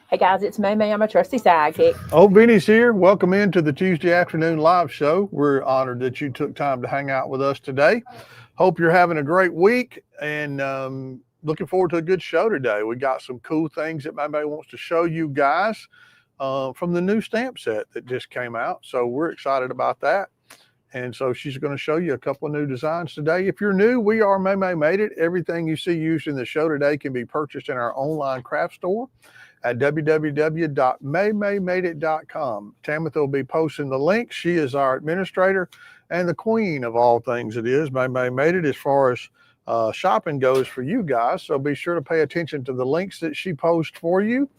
Hey guys, it's May May. I'm a trusty sidekick. Old Benny's here. Welcome into the Tuesday afternoon live show. We're honored that you took time to hang out with us today. Hope you're having a great week and looking forward to a good show today. We got some cool things that May May wants to show you guys from the new stamp set that just came out. So we're excited about that. And so she's going to show you a couple of new designs today. If you're new, we are May May Made It. Everything you see used in the show today can be purchased in our online craft store at www.maymaymadeit.com. Tamitha will be posting the link. She is our administrator and the queen of all things it is. May May Made It as far as shopping goes for you guys. So be sure to pay attention to the links that she posts for you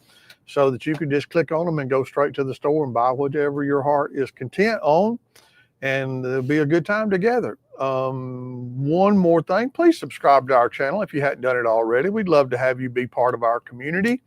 so that you can just click on them and go straight to the store and buy whatever your heart is content on. And it'll be a good time together. One more thing, please subscribe to our channel if you hadn't done it already. We'd love to have you be part of our community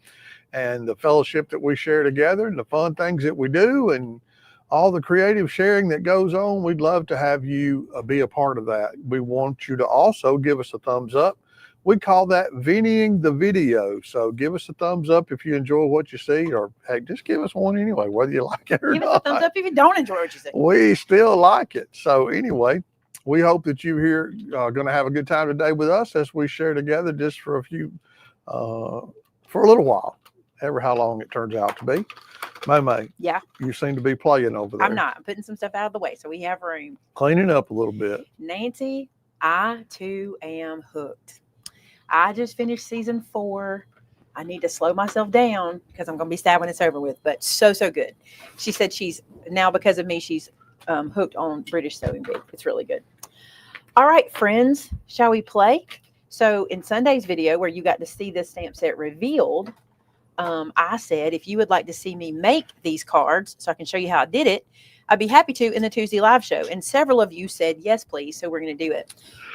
and the fellowship that we share together and the fun things that we do and all the creative sharing that goes on. We'd love to have you be a part of that. We want you to also give us a thumbs up. We call that Vinnying the video. So give us a thumbs up if you enjoy what you see, or heck, just give us one anyway, whether you like it or Give not. us a thumbs up if you don't enjoy what you see. We still like it. So anyway, we hope that you here are going to have a good time today with us as we share together just for for a little while, ever how long it turns out to be. May May, Yeah, you seem to be playing over there. I'm not. I'm putting some stuff out of the way so we have room. Cleaning up a little bit. Nancy, I too am hooked. I just finished season 4. I need to slow myself down because I'm going to be sad when it's over with, but so good. She said she's now, because of me, she's hooked on British Sewing Bee. It's really good. All right, friends, shall we play? So in Sunday's video where you got to see this stamp set revealed, I said if you would like to see me make these cards so I can show you how I did it, I'd be happy to in the Tuesday live show. And several of you said, yes, please. So we're going to do it.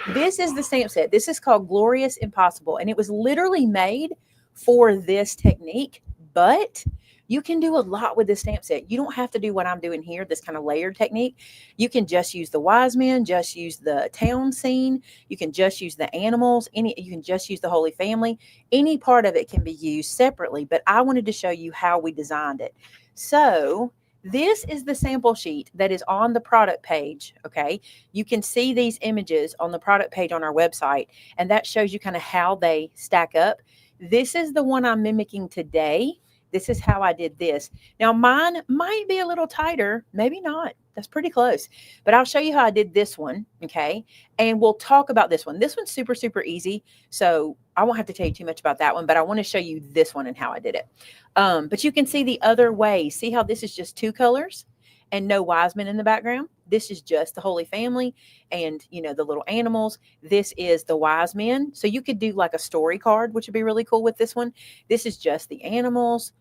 This is the stamp set. This is called Glorious Impossible. And it was literally made for this technique, but you can do a lot with this stamp set. You don't have to do what I'm doing here, this kind of layered technique. You can just use the wise men, just use the town scene. You can just use the animals. You can just use the Holy Family. Any part of it can be used separately, but I wanted to show you how we designed it. So this is the sample sheet that is on the product page, okay? You can see these images on the product page on our website, and that shows you kind of how they stack up. This is the one I'm mimicking today. This is how I did this. Now, mine might be a little tighter, maybe not. That's pretty close. But I'll show you how I did this one, okay? And we'll talk about this one. This one's super easy, so I won't have to tell you too much about that one, but I want to show you this one and how I did it. But you can see the other way. See how this is just 2 colors and no wise men in the background? This is just the Holy Family and, you know, the little animals. This is the wise men. So you could do like a story card, which would be really cool with this one. This is just the animals,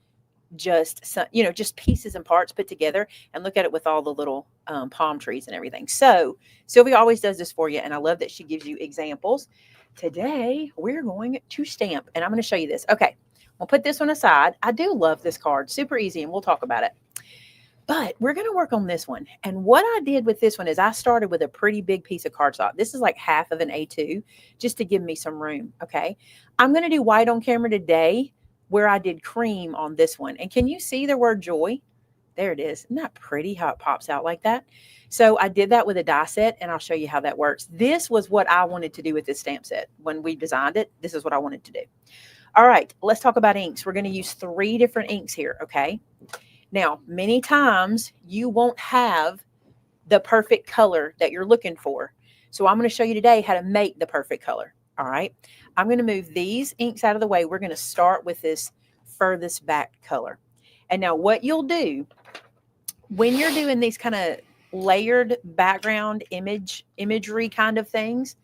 just some, you know, just pieces and parts put together, and look at it with all the little palm trees and everything. So Sylvia always does this for you, and I love that she gives you examples. Today we're going to stamp, and I'm going to show you this. Okay, we'll put this one aside. I do love this card, super easy, and we'll talk about it. But we're going to work on this one. And what I did with this one is I started with a pretty big piece of cardstock. This is like half of an A2, just to give me some room. Okay, I'm going to do white on camera today, where I did cream on this one. And can you see the word joy? There it is. Isn't that pretty how it pops out like that? So I did that with a die set, and I'll show you how that works. This was what I wanted to do with this stamp set. When we designed it, this is what I wanted to do. All right, let's talk about inks. We're going to use 3 different inks here, okay? Now, many times you won't have the perfect color that you're looking for. So I'm going to show you today how to make the perfect color. All right, I'm going to move these inks out of the way. We're going to start with this furthest back color. And now what you'll do when you're doing these kind of layered background imagery kind of things,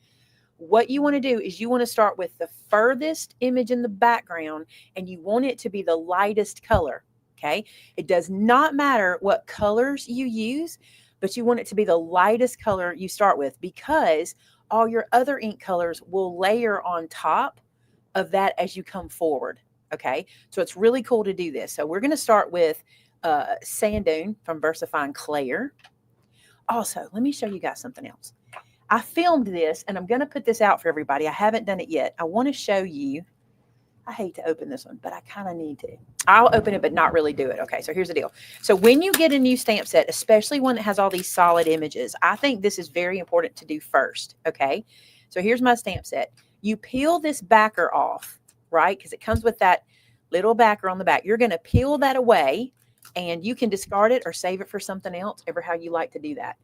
what you want to do is you want to start with the furthest image in the background, and you want it to be the lightest color. Okay, it does not matter what colors you use, but you want it to be the lightest color you start with, because all your other ink colors will layer on top of that as you come forward. Okay, so it's really cool to do this. So we're going to start with Sand Dune from VersaFine Claire. Also, let me show you guys something else. I filmed this, and I'm going to put this out for everybody. I haven't done it yet. I want to show you. I hate to open this one, but I kind of need to. I'll open it, but not really do it. Okay, so here's the deal. So when you get a new stamp set, especially one that has all these solid images, I think this is very important to do first. Okay, so here's my stamp set. You peel this backer off, right? Because it comes with that little backer on the back. You're going to peel that away, and you can discard it or save it for something else, ever how you like to do that.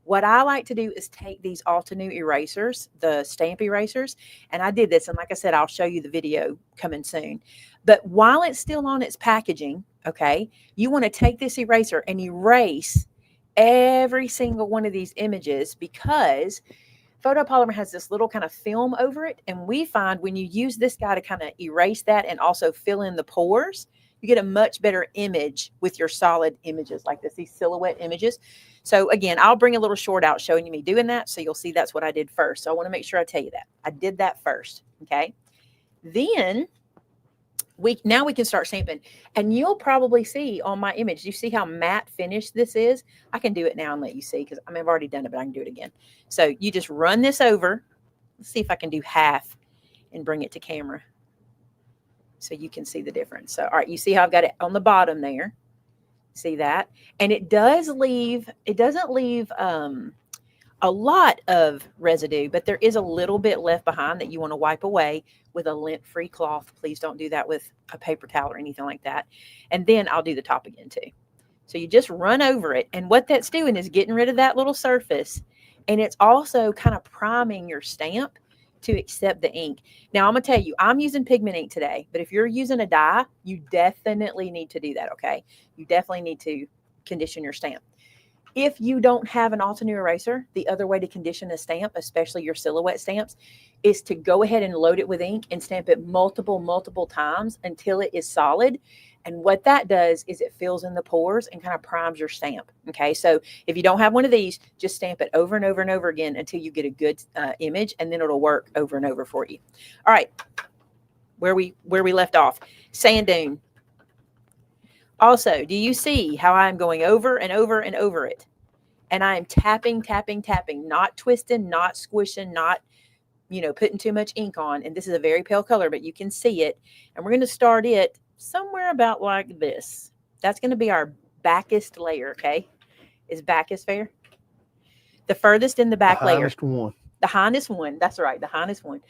What I like to do is take these Altenew erasers, the stamp erasers, and I did this, and like I said, I'll show you the video coming soon. But while it's still on its packaging, okay, you want to take this eraser and erase every single one of these images, because photopolymer has this little kind of film over it, and we find when you use this guy to kind of erase that and also fill in the pores, you get a much better image with your solid images like this, these silhouette images. So again, I'll bring a little short out showing you me doing that, so you'll see that's what I did first. So I want to make sure I tell you that. I did that first, okay? Then now we can start stamping. And you'll probably see on my image, you see how matte finish this is? I can do it now and let you see, because I mean, I've already done it, but I can do it again. So you just run this over. Let's see if I can do half and bring it to camera so you can see the difference. So, all right, you see how I've got it on the bottom there. See that? And it doesn't leave a lot of residue, but there is a little bit left behind that you want to wipe away with a lint-free cloth. Please don't do that with a paper towel or anything like that. And then I'll do the top again too. So you just run over it. And what that's doing is getting rid of that little surface. And it's also kind of priming your stamp to accept the ink. Now, I'm going to tell you, I'm using pigment ink today, but if you're using a dye, you definitely need to do that, okay? You definitely need to condition your stamp. If you don't have an Altenew eraser, the other way to condition a stamp, especially your silhouette stamps, is to go ahead and load it with ink and stamp it multiple times until it is solid. And what that does is it fills in the pores and kind of primes your stamp. Okay, so if you don't have one of these, just stamp it over and over and over again until you get a good image, and then it'll work over and over for you. All right, where we left off, sand dune. Also, do you see how I'm going over and over and over it? And I am tapping, not twisting, not squishing, not, putting too much ink on. And this is a very pale color, but you can see it. And we're going to start it somewhere about like this. That's going to be our backest layer, okay? Is backest fair? The furthest in the back layer. The highest one. The highest one. That's right, the highest one.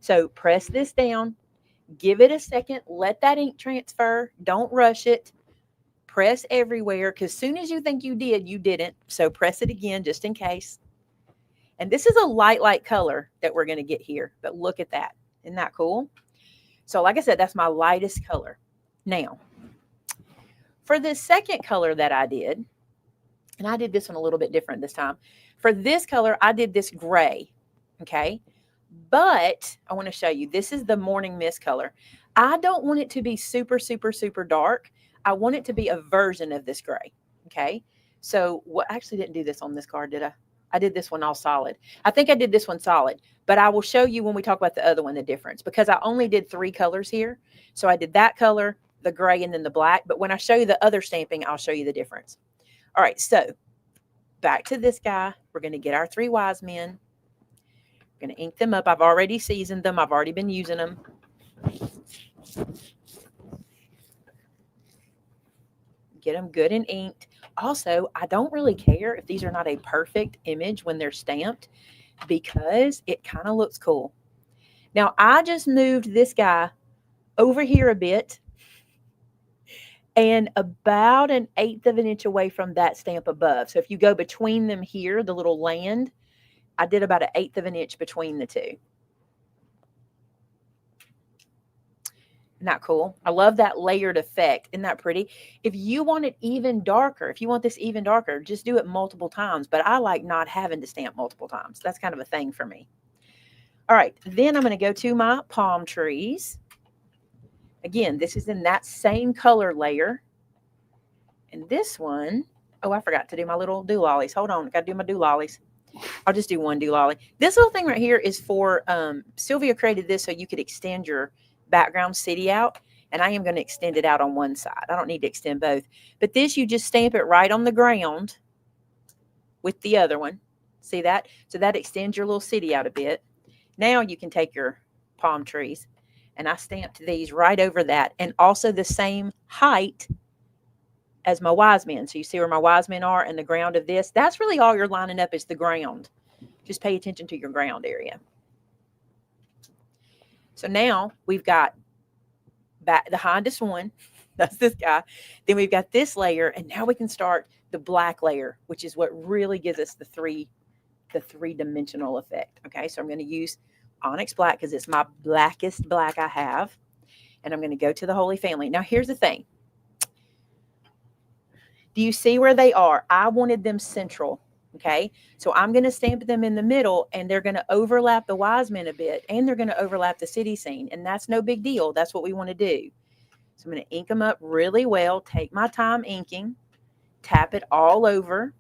So press this down. Give it a second. Let that ink transfer. Don't rush it. Press everywhere, because as soon as you think you did, you didn't. So press it again just in case. And this is a light color that we're going to get here. But look at that. Isn't that cool? So like I said, that's my lightest color. Now, for this second color that I did, and I did this one a little bit different this time. For this color, I did this gray. Okay. But I want to show you, this is the morning mist color. I don't want it to be super dark. I want it to be a version of this gray. Okay. So what, I actually didn't do this on this card, did I? I did this one all solid. I think I did this one solid, but I will show you when we talk about the other one, the difference, because I only did 3 colors here. So I did that color, the gray, and then the black. But when I show you the other stamping, I'll show you the difference. All right. So back to this guy. We're going to get our 3 wise men. We're going to ink them up. I've already seasoned them. I've already been using them. Get them good and inked. Also, I don't really care if these are not a perfect image when they're stamped, because it kind of looks cool. Now, I just moved this guy over here a bit and about 1/8 of an inch away from that stamp above. So if you go between them here, the little land, I did about 1/8 of an inch between the two. Isn't that cool? I love that layered effect. Isn't that pretty? If you want it even darker, if you want this even darker, just do it multiple times. But I like not having to stamp multiple times. That's kind of a thing for me. All right. Then I'm going to go to my palm trees. Again, this is in that same color layer. And this one, oh, I forgot to do my little doolollies. Hold on. Got to do my doolollies. I'll just do one doololly. This little thing right here is for, Sylvia created this so you could extend your background city out, and I am going to extend it out on one side. I don't need to extend both, but this, you just stamp it right on the ground with the other one. See that? So that extends your little city out a bit. Now you can take your palm trees And I stamped these right over that, and also the same height as my wise men. So you see where my wise men are and the ground of this. That's really all you're lining up is the ground. Just pay attention to your ground area. So now we've got back the hindest one. That's this guy. Then we've got this layer, and now we can start the black layer, which is what really gives us the three-dimensional effect. Okay, so I'm going to use Onyx Black because it's my blackest black I have. And I'm going to go to the Holy Family. Now, here's the thing. Do you see where they are? I wanted them central. Okay, so I'm going to stamp them in the middle, and they're going to overlap the wise men a bit, and they're going to overlap the city scene. And that's no big deal. That's what we want to do. So I'm going to ink them up really well, take my time inking, tap it all over.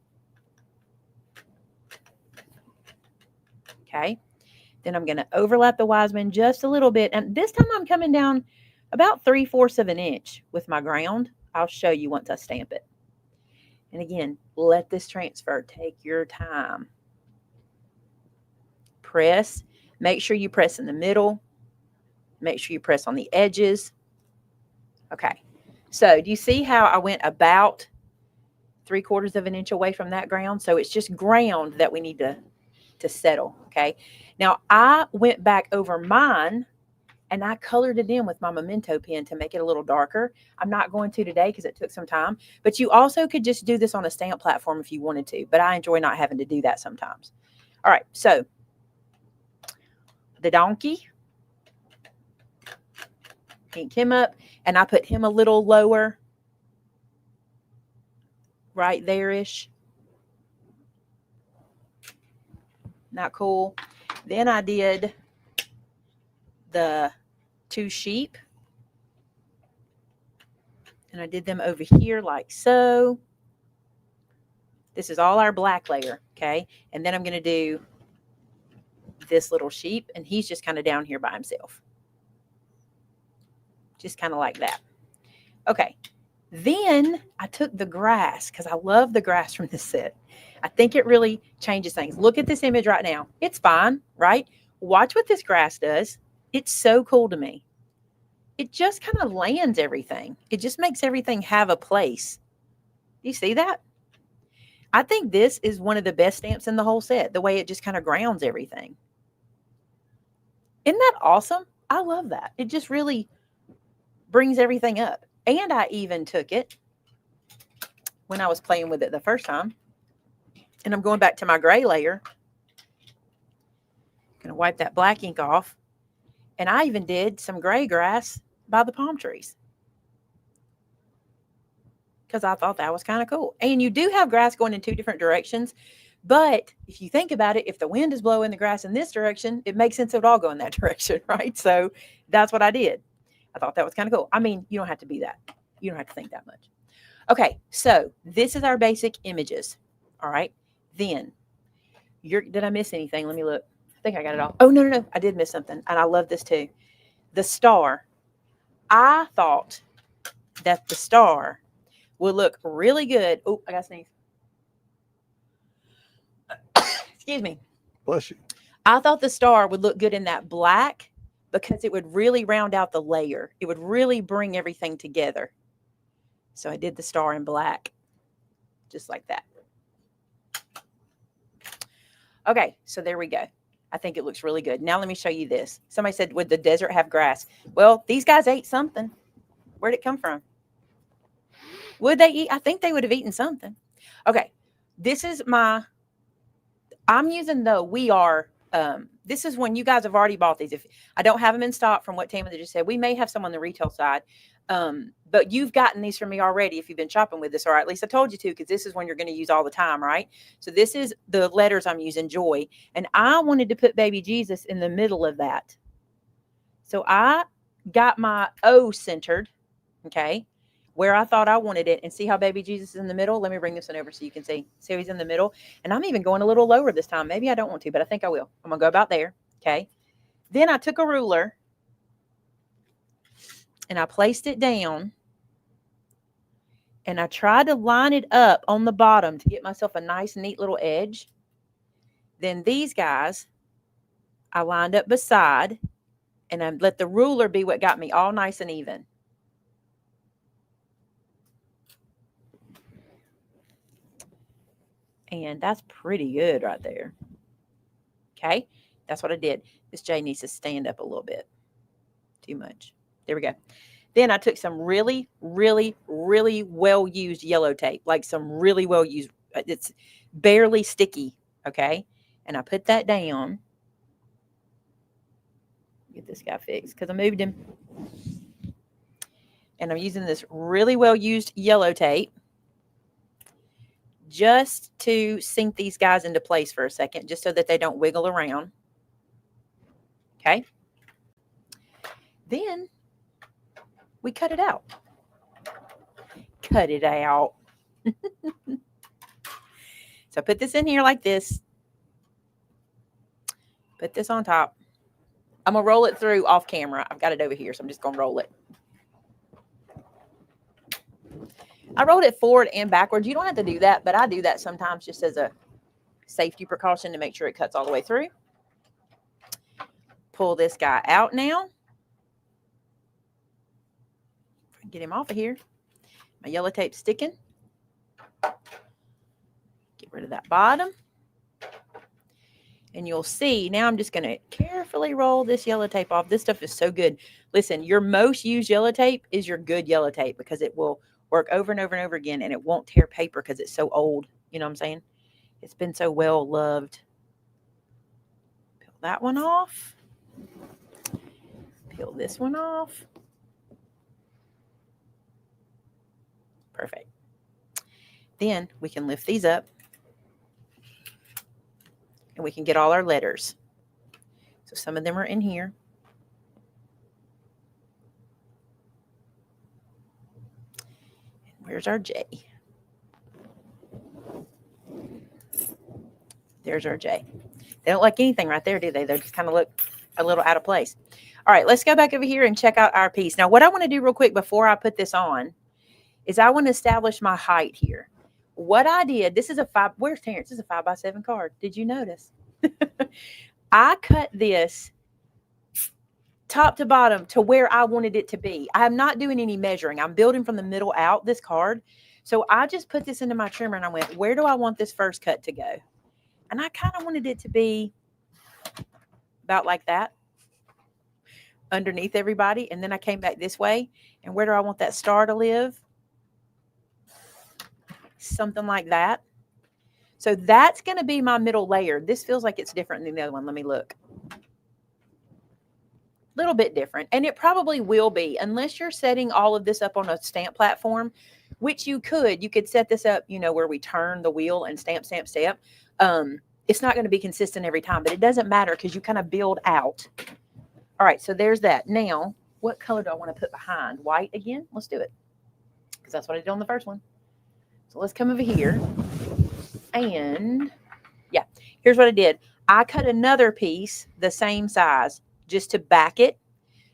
Okay. Then I'm going to overlap the wise men just a little bit. And this time I'm coming down about 3/4 of an inch with my ground. I'll show you once I stamp it. And again, let this transfer. Take your time. Press. Make sure you press in the middle. Make sure you press on the edges. Okay. So do you see how I went about 3/4 of an inch away from that ground? So it's just ground that we need to settle. Okay. Now I went back over mine and I colored it in with my Memento pen to make it a little darker. I'm not going to today because it took some time, but you also could just do this on a stamp platform if you wanted to, but I enjoy not having to do that sometimes. All right. So the donkey, ink him up, and I put him a little lower, right there-ish. Not cool. Then I did the 2 sheep, and I did them over here like so. This is all our black layer, okay? And then I'm going to do this little sheep, and he's just kind of down here by himself. Just kind of like that. Okay. Then I took the grass because I love the grass from this set. I think it really changes things. Look at this image right now. It's fine, right? Watch what this grass does. It's so cool to me. It just kind of lands everything. It just makes everything have a place. You see that? I think this is one of the best stamps in the whole set, the way it just kind of grounds everything. Isn't that awesome? I love that. It just really brings everything up. And I even took it when I was playing with it the first time. And I'm going back to my gray layer. Going to wipe that black ink off. And I even did some gray grass by the palm trees, because I thought that was kind of cool. And you do have grass going in 2 different directions. But if you think about it, if the wind is blowing the grass in this direction, it makes sense it would all go in that direction, right? So that's what I did. I thought that was kind of cool. I mean, you don't have to be that. You don't have to think that much. Okay, so this is our basic images. All right. Then, did I miss anything? Let me look. I think I got it all. Oh, no. I did miss something. And I love this too. The star. I thought that the star would look really good. Oh, I got to sneeze. Excuse me. Bless you. I thought the star would look good in that black because it would really round out the layer. It would really bring everything together. So I did the star in black, just like that. Okay, so there we go. I think it looks really good. Now let me show you this. Somebody said, would the desert have grass? Well, these guys ate something. Where'd it come from? Would they eat? I think they would have eaten something. Okay, this is I'm using the We Are. This is when you guys have already bought these. If I don't have them in stock from what Tammy just said, we may have some on the retail side. But you've gotten these from me already if you've been shopping with us, or at least I told you to, because this is one you're going to use all the time, right? So this is the letters I'm using, Joy. And I wanted to put baby Jesus in the middle of that. So I got my O centered, okay, where I thought I wanted it, and see how baby Jesus is in the middle. Let me bring this one over so you can see. See how he's in the middle? And I'm even going a little lower this time. Maybe I don't want to, but I think I will. I'm going to go about there, okay? Then I took a ruler and I placed it down, and I tried to line it up on the bottom to get myself a nice, neat little edge. Then these guys I lined up beside, And I let the ruler be what got me all nice and even. And that's pretty good right there. Okay, that's what I did. This J needs to stand up a little bit. Too much. There we go. Then I took some really, really, really well-used yellow tape, like some really well-used, it's barely sticky, okay? And I put that down. Get this guy fixed because I moved him. And I'm using this really well-used yellow tape just to sink these guys into place for a second, just so that they don't wiggle around. Okay? Then we cut it out. Cut it out. So I put this in here like this. Put this on top. I'm going to roll it through off camera. I've got it over here, so I'm just going to roll it. I rolled it forward and backwards. You don't have to do that, but I do that sometimes just as a safety precaution to make sure it cuts all the way through. Pull this guy out now. Get him off of here. My yellow tape's sticking. Get rid of that bottom. And you'll see, now I'm just going to carefully roll this yellow tape off. This stuff is so good. Listen, your most used yellow tape is your good yellow tape because it will work over and over and over again, and it won't tear paper because it's so old. You know what I'm saying? It's been so well loved. Peel that one off. Peel this one off. Perfect. Then we can lift these up and we can get all our letters. So some of them are in here. And where's our J? There's our J. They don't like anything right there, do they? They just kind of look a little out of place. All right, let's go back over here and check out our piece. Now, what I want to do real quick before I put this on is I want to establish my height here. What I did, this is a 5, where's Terrence? This is a 5x7 card. Did you notice? I cut this top to bottom to where I wanted it to be. I'm not doing any measuring. I'm building from the middle out this card. So I just put this into my trimmer and I went, where do I want this first cut to go? And I kind of wanted it to be about like that, underneath everybody. And then I came back this way. And where do I want that star to live? Something like that. So that's going to be my middle layer. This feels like it's different than the other one. Let me look. A little bit different. And it probably will be, unless you're setting all of this up on a stamp platform, which you could. You could set this up, you know, where we turn the wheel and stamp, stamp, stamp. It's not going to be consistent every time, but it doesn't matter because you kind of build out. All right, so there's that. Now, what color do I want to put behind? White again? Let's do it. Because that's what I did on the first one. So let's come over here. And yeah, here's what I did. I cut another piece the same size just to back it.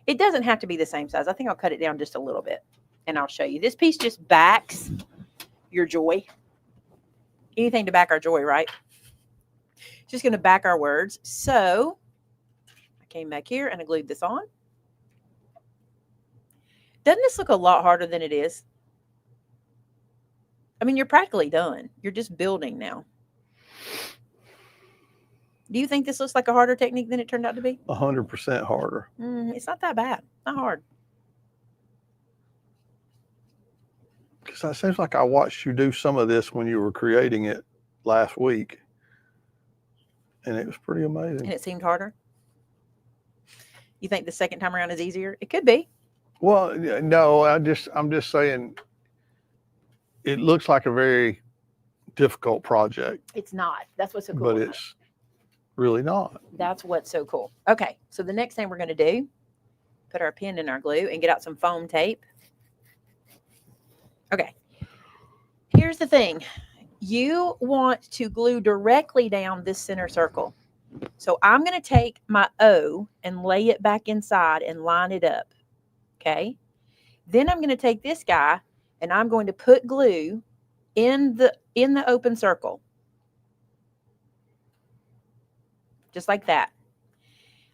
It doesn't have to be the same size. I think I'll cut it down just a little bit and I'll show you. This piece just backs your joy. Anything to back our joy, right? It's just going to back our words. So I came back here and I glued this on. Doesn't this look a lot harder than it is? I mean, you're practically done. You're just building now. Do you think this looks like a harder technique than it turned out to be? 100% harder. It's not that bad. Not hard. Because it seems like I watched you do some of this when you were creating it last week. And it was pretty amazing. And it seemed harder? You think the second time around is easier? It could be. Well, no, I'm just saying it looks like a very difficult project. It's not. That's what's so cool. But it's really not. That's what's so cool. Okay, so the next thing we're going to do, put our pin in our glue and get out some foam tape. Okay, here's the thing. You want to glue directly down this center circle. So I'm going to take my O and lay it back inside and line it up. Okay, then I'm going to take this guy and I'm going to put glue in the open circle. Just like that.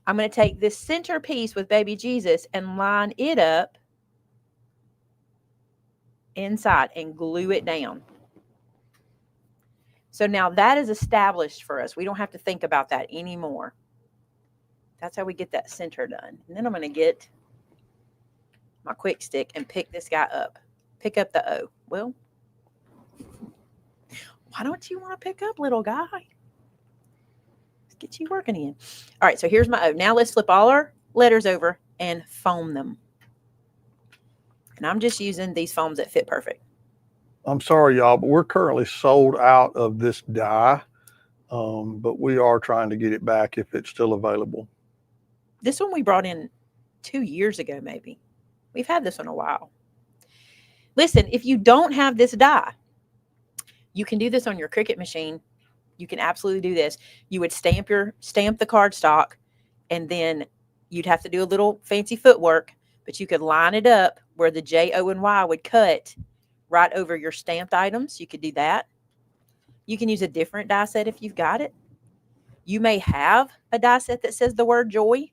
I'm going to take this center piece with baby Jesus and line it up inside and glue it down. So now that is established for us. We don't have to think about that anymore. That's how we get that center done. And then I'm going to get my quick stick and pick this guy up. Pick up the O. Well, why don't you want to pick up, little guy? Let's get you working again. All right, so here's my O. Now let's flip all our letters over and foam them. And I'm just using these foams that fit perfect. I'm sorry, y'all, but we're currently sold out of this die. But we are trying to get it back if it's still available. This one we brought in 2 years ago, maybe. We've had this one a while. Listen, if you don't have this die, you can do this on your Cricut machine. You can absolutely do this. You would stamp the cardstock, and then you'd have to do a little fancy footwork, but you could line it up where the J, O, and Y would cut right over your stamped items. You could do that. You can use a different die set if you've got it. You may have a die set that says the word joy.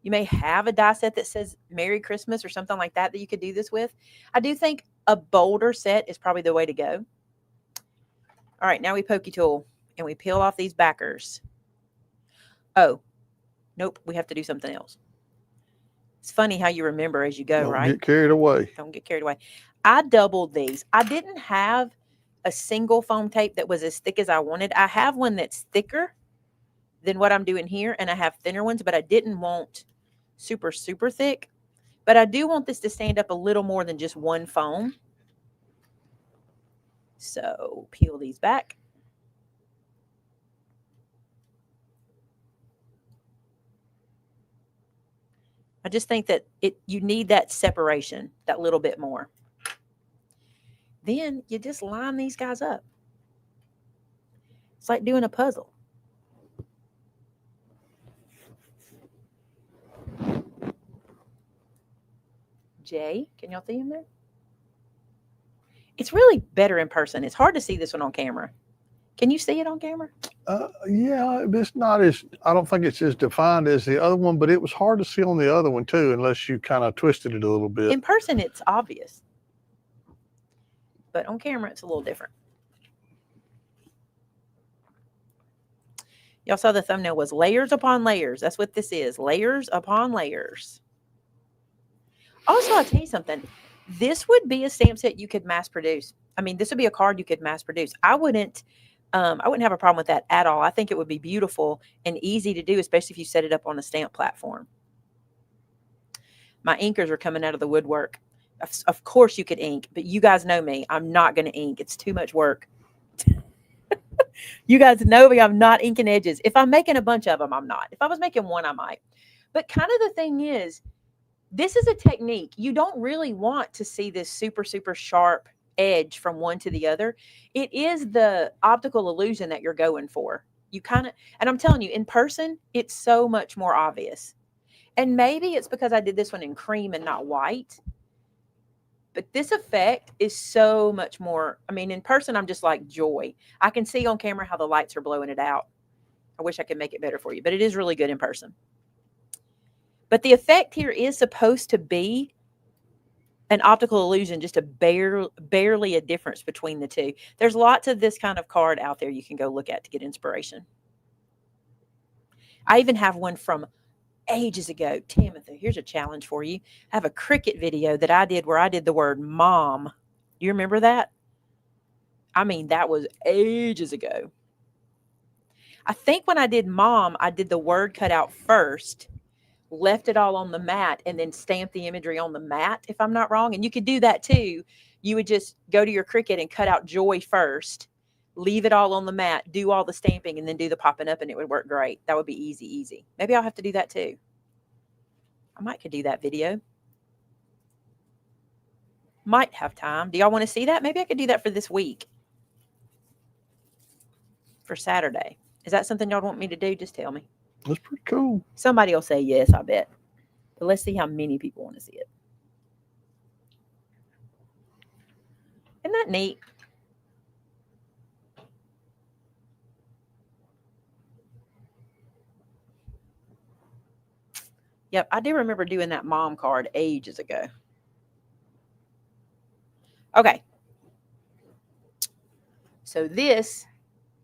You may have a die set that says Merry Christmas or something like that you could do this with. I do think a bolder set is probably the way to go. All right, now we pokey tool and we peel off these backers. Oh, nope, we have to do something else. It's funny how you remember as you go, right? Don't get carried away. Don't get carried away. I doubled these. I didn't have a single foam tape that was as thick as I wanted. I have one that's thicker than what I'm doing here, and I have thinner ones, but I didn't want super, super thick. But I do want this to stand up a little more than just one foam. So peel these back. I just think that you need that separation, that little bit more. Then you just line these guys up. It's like doing a puzzle. Jay, can y'all see him there? It's really better in person. It's hard to see this one on camera. Can you see it on camera? Yeah, it's not as, I don't think it's as defined as the other one, but it was hard to see on the other one too, unless you kind of twisted it a little bit. In person, it's obvious. But on camera, it's a little different. Y'all saw the thumbnail was layers upon layers. That's what this is. Layers upon layers. Also, I'll tell you something. This would be a stamp set you could mass produce. I mean, this would be a card you could mass produce. I wouldn't have a problem with that at all. I think it would be beautiful and easy to do, especially if you set it up on a stamp platform. My inkers are coming out of the woodwork. Of course you could ink, but you guys know me. I'm not going to ink. It's too much work. You guys know me. I'm not inking edges. If I'm making a bunch of them, I'm not. If I was making one, I might. But kind of the thing is, this is a technique. You don't really want to see this super, super sharp edge from one to the other. It is the optical illusion that you're going for. You kind of, and I'm telling you, in person, it's so much more obvious. And maybe it's because I did this one in cream and not white. But this effect is so much more, I mean, in person, I'm just like joy. I can see on camera how the lights are blowing it out. I wish I could make it better for you, but it is really good in person. But the effect here is supposed to be an optical illusion, just a barely a difference between the two. There's lots of this kind of card out there you can go look at to get inspiration. I even have one from ages ago. Timothy, here's a challenge for you. I have a Cricut video that I did where I did the word mom. Do you remember that? I mean, that was ages ago. I think when I did mom, I did the word cut out first, left it all on the mat, and then stamped the imagery on the mat, if I'm not wrong. And you could do that too. You would just go to your Cricut and cut out joy first, leave it all on the mat, do all the stamping, and then do the popping up, and it would work great. That would be easy. Maybe I'll have to do that too. I might could do that video. Might have time. Do y'all want to see that? Maybe I could do that for this week. For Saturday. Is that something y'all want me to do? Just tell me. That's pretty cool. Somebody will say yes, I bet. But let's see how many people want to see it. Isn't that neat? Yep, I do remember doing that mom card ages ago. Okay. So this,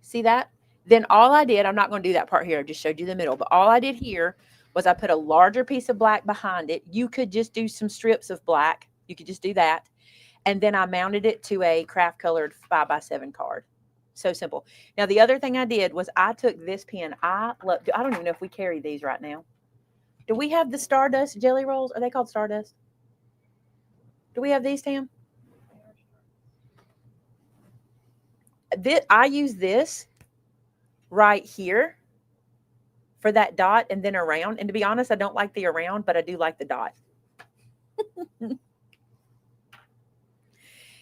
see that? Then all I did, I'm not going to do that part here. I just showed you the middle. But all I did here was I put a larger piece of black behind it. You could just do some strips of black. You could just do that. And then I mounted it to a craft colored 5x7 card. So simple. Now, the other thing I did was I took this pen. I don't even know if we carry these right now. Do we have the Stardust jelly rolls? Are they called Stardust? Do we have these, Tam? I use this right here for that dot and then around. And to be honest, I don't like the around, but I do like the dot.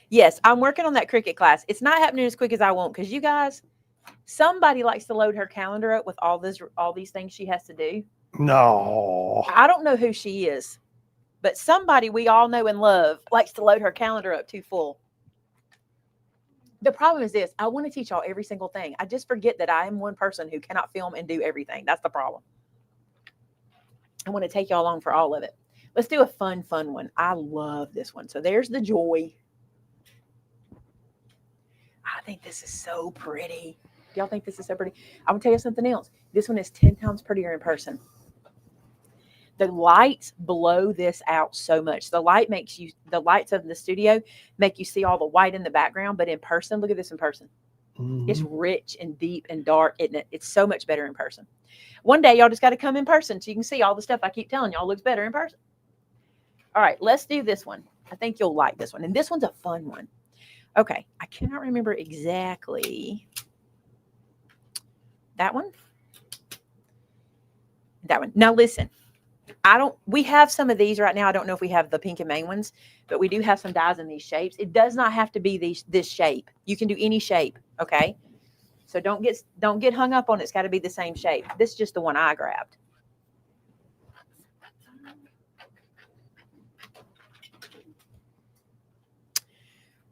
Yes, I'm working on that Cricut class. It's not happening as quick as I want because you guys, somebody likes to load her calendar up with all these things she has to do. No. I don't know who she is, but somebody we all know and love likes to load her calendar up too full. The problem is this. I want to teach y'all every single thing. I just forget that I am one person who cannot film and do everything. That's the problem. I want to take y'all along for all of it. Let's do a fun one. I love this one. So there's the joy. I think this is so pretty. Do y'all think this is so pretty? I'm going to tell you something else. This one is 10 times prettier in person. The lights blow this out so much. The lights of the studio make you see all the white in the background, but in person, look at this in person. Mm-hmm. It's rich and deep and dark, isn't it? It's so much better in person. One day, y'all just got to come in person so you can see all the stuff I keep telling y'all looks better in person. All right, let's do this one. I think you'll like this one. And this one's a fun one. Okay, I cannot remember exactly. That one? That one. Now, listen. We have some of these right now. I don't know if we have the pink and main ones, but we do have some dies in these shapes. It does not have to be this shape. You can do any shape, okay? So don't get hung up on it's got to be the same shape. This is just the one I grabbed.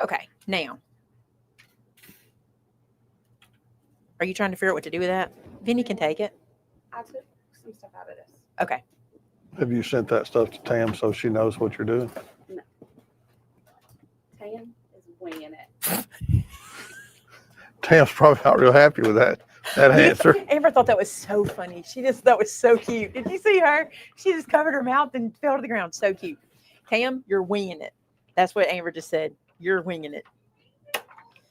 Okay, now. Are you trying to figure out what to do with that? Vinny can take it. I took some stuff out of this. Okay. Have you sent that stuff to Tam so she knows what you're doing? No. Tam is winging it. Tam's probably not real happy with that answer. Amber thought that was so funny. She just thought it was so cute. Did you see her? She just covered her mouth and fell to the ground. So cute. Tam, you're winging it. That's what Amber just said. You're winging it.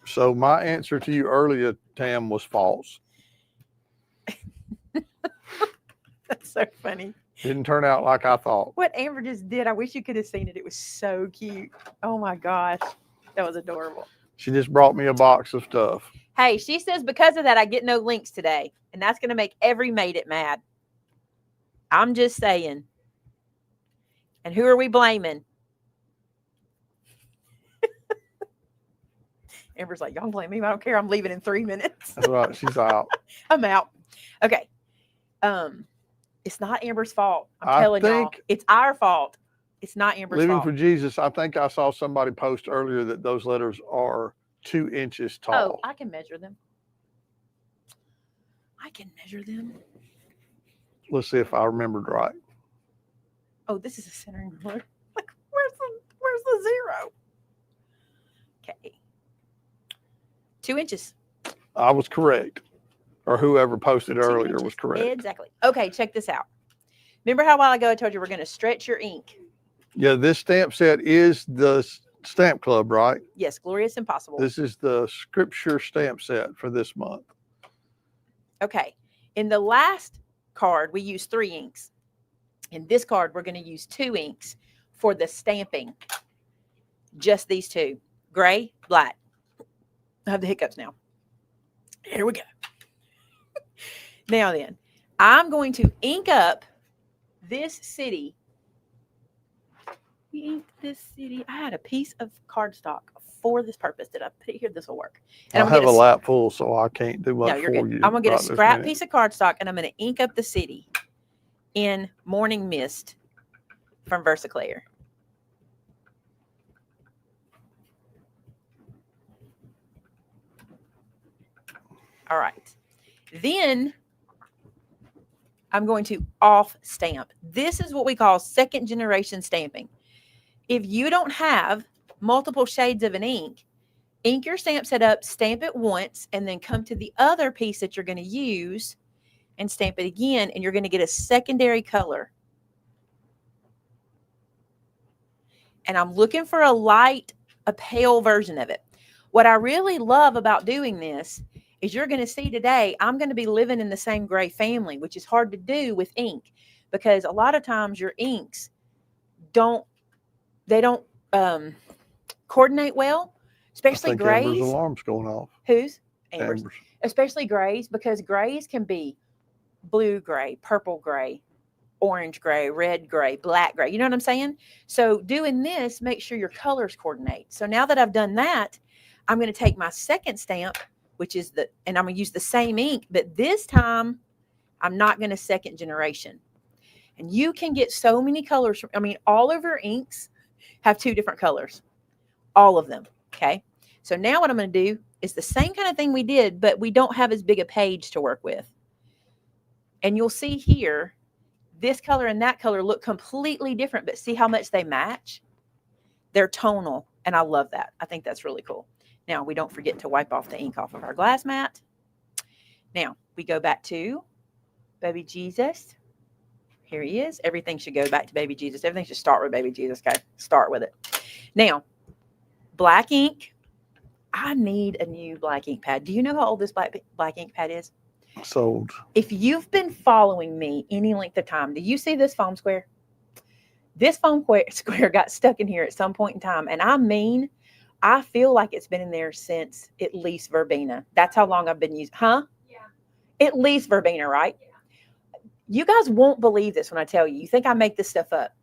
So my answer to you earlier, Tam, was false. That's so funny. Didn't turn out like I thought. What Amber just did, I wish you could have seen it. It was so cute. Oh my gosh. That was adorable. She just brought me a box of stuff. Hey, she says because of that, I get no links today. And that's going to make every Made It mad. I'm just saying. And who are we blaming? Amber's like, y'all blame me. I don't care. I'm leaving in 3 minutes. That's right. She's out. I'm out. Okay. It's not Amber's fault. I'm telling y'all. It's our fault. It's not Amber's fault. Living for Jesus, I think I saw somebody post earlier that those letters are 2 inches tall. Oh, I can measure them. Let's see if I remembered right. Oh, this is a centering ruler. Like, where's the zero? Okay. 2 inches. I was correct. Or whoever posted earlier was correct. Exactly. Okay, check this out. Remember how a while ago I told you we're going to stretch your ink? Yeah, this stamp set is the Stamp Club, right? Yes, Glorious Impossible. This is the Scripture stamp set for this month. Okay. In the last card, we used 3 inks. In this card, we're going to use 2 inks for the stamping. Just these 2. Gray, black. I have the hiccups now. Here we go. Now then, I'm going to ink up this city. We inked this city. I had a piece of cardstock for this purpose. Did I put it here? This will work. And I have a lap full, so I can't do much for you. I'm going to get a scrap piece of cardstock, and I'm going to ink up the city in Morning Mist from Versaclear. All right. Then I'm going to off stamp. This is what we call second generation stamping. If you don't have multiple shades of an ink your stamp set up, stamp it once, and then come to the other piece that you're going to use and stamp it again, and you're going to get a secondary color. And I'm looking for a pale version of it. What I really love about doing this is you're going to see today, I'm going to be living in the same gray family, which is hard to do with ink because a lot of times your inks don't coordinate well, especially I think grays. Amber's alarm's going off. Whose? Amber's. Amber's. Especially grays, because grays can be blue gray, purple gray, orange gray, red gray, black gray. You know what I'm saying? So doing this, make sure your colors coordinate. So now that I've done that, I'm going to take my second stamp, which is and I'm going to use the same ink, but this time I'm not going to second generation. And you can get so many colors. All of your inks have 2 different colors. All of them. Okay. So now what I'm going to do is the same kind of thing we did, but we don't have as big a page to work with. And you'll see here, this color and that color look completely different, but see how much they match? They're tonal. And I love that. I think that's really cool. Now we don't forget to wipe off the ink off of our glass mat. Now we go back to Baby Jesus. Here he is. Everything should go back to Baby Jesus. Everything should start with Baby Jesus. Okay. Start with it. Now, black ink. I need a new black ink pad. Do you know how old this black ink pad is? Sold. If you've been following me any length of time, do you see this foam square? This foam square got stuck in here at some point in time. And I feel like it's been in there since at least verbena. That's how long I've been using. Huh? Yeah. At least verbena, right? Yeah. You guys won't believe this when I tell you. You think I make this stuff up.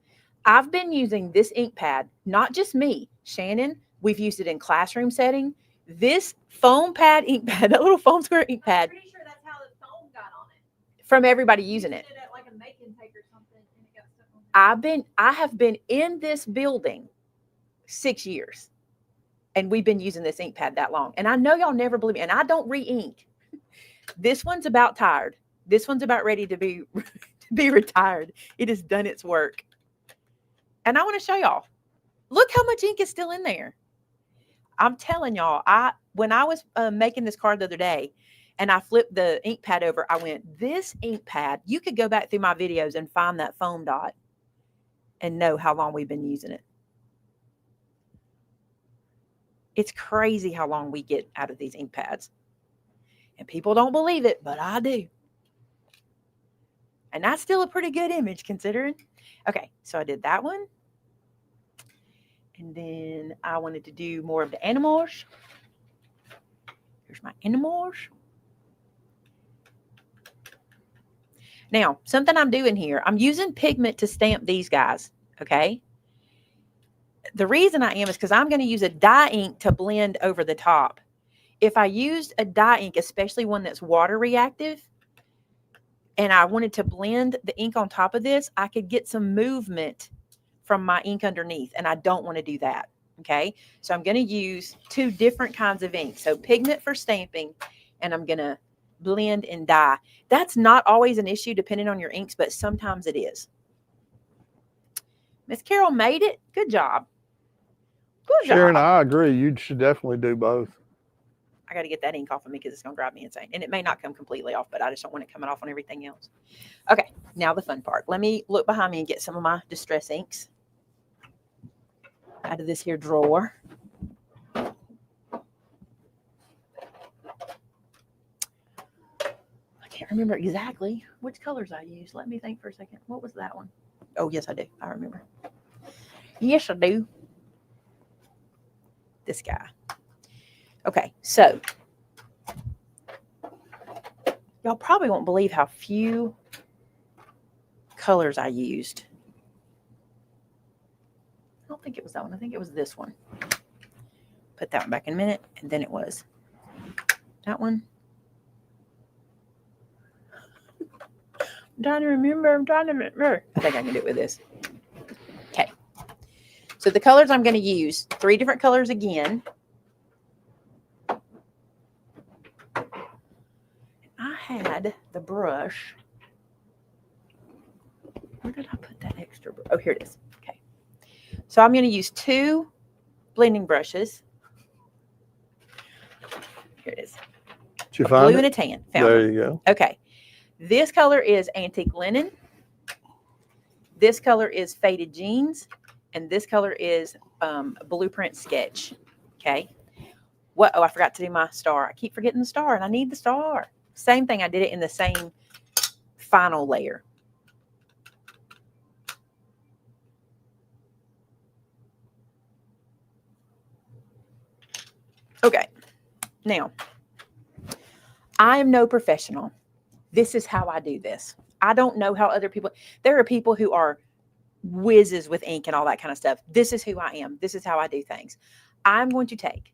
I've been using this ink pad, not just me, Shannon. We've used it in classroom setting. This foam pad ink pad, that little foam square ink pad. I'm pretty sure that's how the foam got on it. From everybody using it. It at like a make and take or something, and it got stuck on it. I have been in this building 6 years, and we've been using this ink pad that long. And I know y'all never believe me, and I don't re-ink. This one's about tired. This one's about ready to be retired. It has done its work. And I want to show y'all. Look how much ink is still in there. I'm telling y'all, when I was making this card the other day and I flipped the ink pad over, I went, this ink pad, you could go back through my videos and find that foam dot and know how long we've been using it. It's crazy how long we get out of these ink pads. And people don't believe it, but I do. And that's still a pretty good image considering. Okay, so I did that one. And then I wanted to do more of the animals. Here's my animals. Now, something I'm doing here, I'm using pigment to stamp these guys, okay? The reason I am is because I'm going to use a dye ink to blend over the top. If I used a dye ink, especially one that's water reactive, and I wanted to blend the ink on top of this, I could get some movement from my ink underneath, and I don't want to do that, okay? So I'm going to use 2 different kinds of ink. So pigment for stamping, and I'm going to blend and dye. That's not always an issue depending on your inks, but sometimes it is. Miss Carol made it. Good job. Good job. Sharon, I agree. You should definitely do both. I got to get that ink off of me because it's going to drive me insane. And it may not come completely off, but I just don't want it coming off on everything else. Okay, now the fun part. Let me look behind me and get some of my distress inks out of this here drawer. I can't remember exactly which colors I used. Let me think for a second. What was that one? Oh, yes, I do. I remember. Yes, I do. This guy. Okay, so y'all probably won't believe how few colors I used. I don't think it was that one. I think it was this one. Put that one back in a minute, and then it was that one. I'm trying to remember. I think I can do it with this. Okay. So the colors I'm going to use, 3 different colors again. I had the brush where did I put that extra? Oh, here it is. Okay. So I'm going to use 2 blending brushes. Here it is. Did you A find blue it? and a tan. Found There it. you go. Okay. This color is antique linen. This color is faded jeans. And this color is blueprint sketch. Okay. What? Oh, I forgot to do my star. I keep forgetting the star, and I need the star. Same thing. I did it in the same final layer. Okay. Now, I am no professional. This is how I do this. I don't know how other people, there are people who are whizzes with ink and all that kind of stuff. This is who I am. This is how I do things. I'm going to take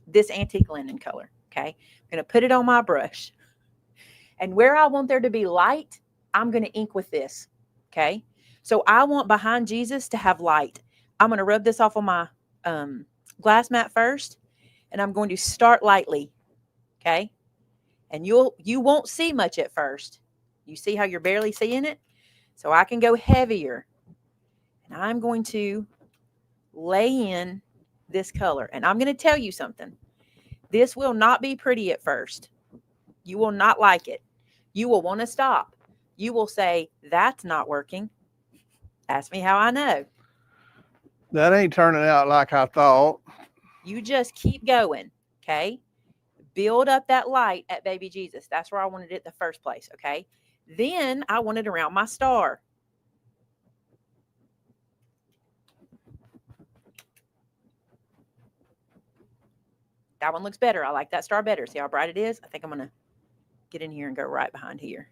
this antique linen color. Okay. I'm going to put it on my brush. And where I want there to be light, I'm going to ink with this. Okay. So I want behind Jesus to have light. I'm going to rub this off on my glass mat first. And I'm going to start lightly. Okay. And you won't see much at first. You see how you're barely seeing it? So I can go heavier. And I'm going to lay in this color. And I'm going to tell you something. This will not be pretty at first. You will not like it. You will want to stop. You will say, that's not working. Ask me how I know. That ain't turning out like I thought. You just keep going. Okay. Build up that light at baby Jesus. That's where I wanted it in the first place. Okay. Then I want it around my star. That one looks better. I like that star better. See how bright it is? I think I'm going to get in here and go right behind here.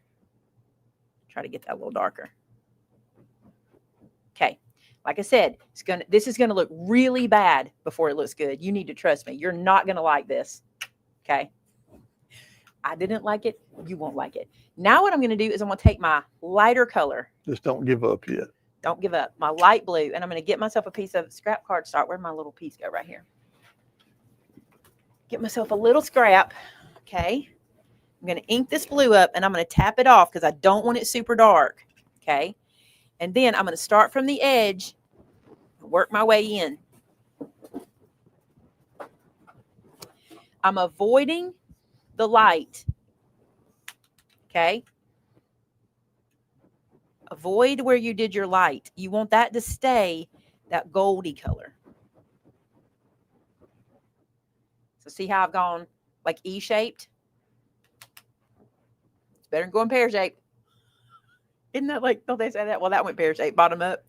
Try to get that a little darker. Okay. Like I said, this is going to look really bad before it looks good. You need to trust me. You're not going to like this. Okay. I didn't like it. You won't like it. Now what I'm going to do is I'm going to take my lighter color. Just don't give up yet. Don't give up. My light blue. And I'm going to get myself a piece of scrap cardstock. Where'd my little piece go? Right here. Get myself a little scrap. Okay. I'm going to ink this blue up and I'm going to tap it off because I don't want it super dark. Okay. And then I'm going to start from the edge and work my way in. I'm avoiding the light. Okay. Avoid where you did your light. You want that to stay that goldy color. So see how I've gone like E-shaped? It's better than going pear-shaped. Isn't that like, don't they say that? Well, that went pear-shaped, bottom up.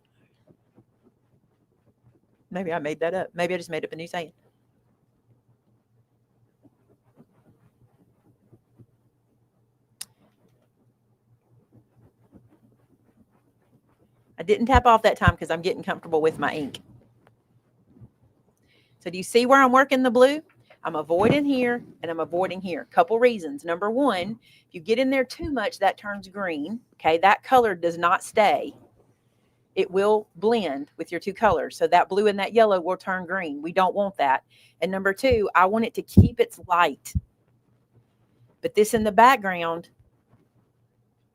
Maybe I made that up. Maybe I just made up a new saying. I didn't tap off that time because I'm getting comfortable with my ink. So do you see where I'm working the blue? I'm avoiding here and I'm avoiding here. Couple reasons. Number one, if you get in there too much, that turns green. Okay, that color does not stay. It will blend with your two colors. So that blue and that yellow will turn green. We don't want that. And number two, I want it to keep its light. But this in the background,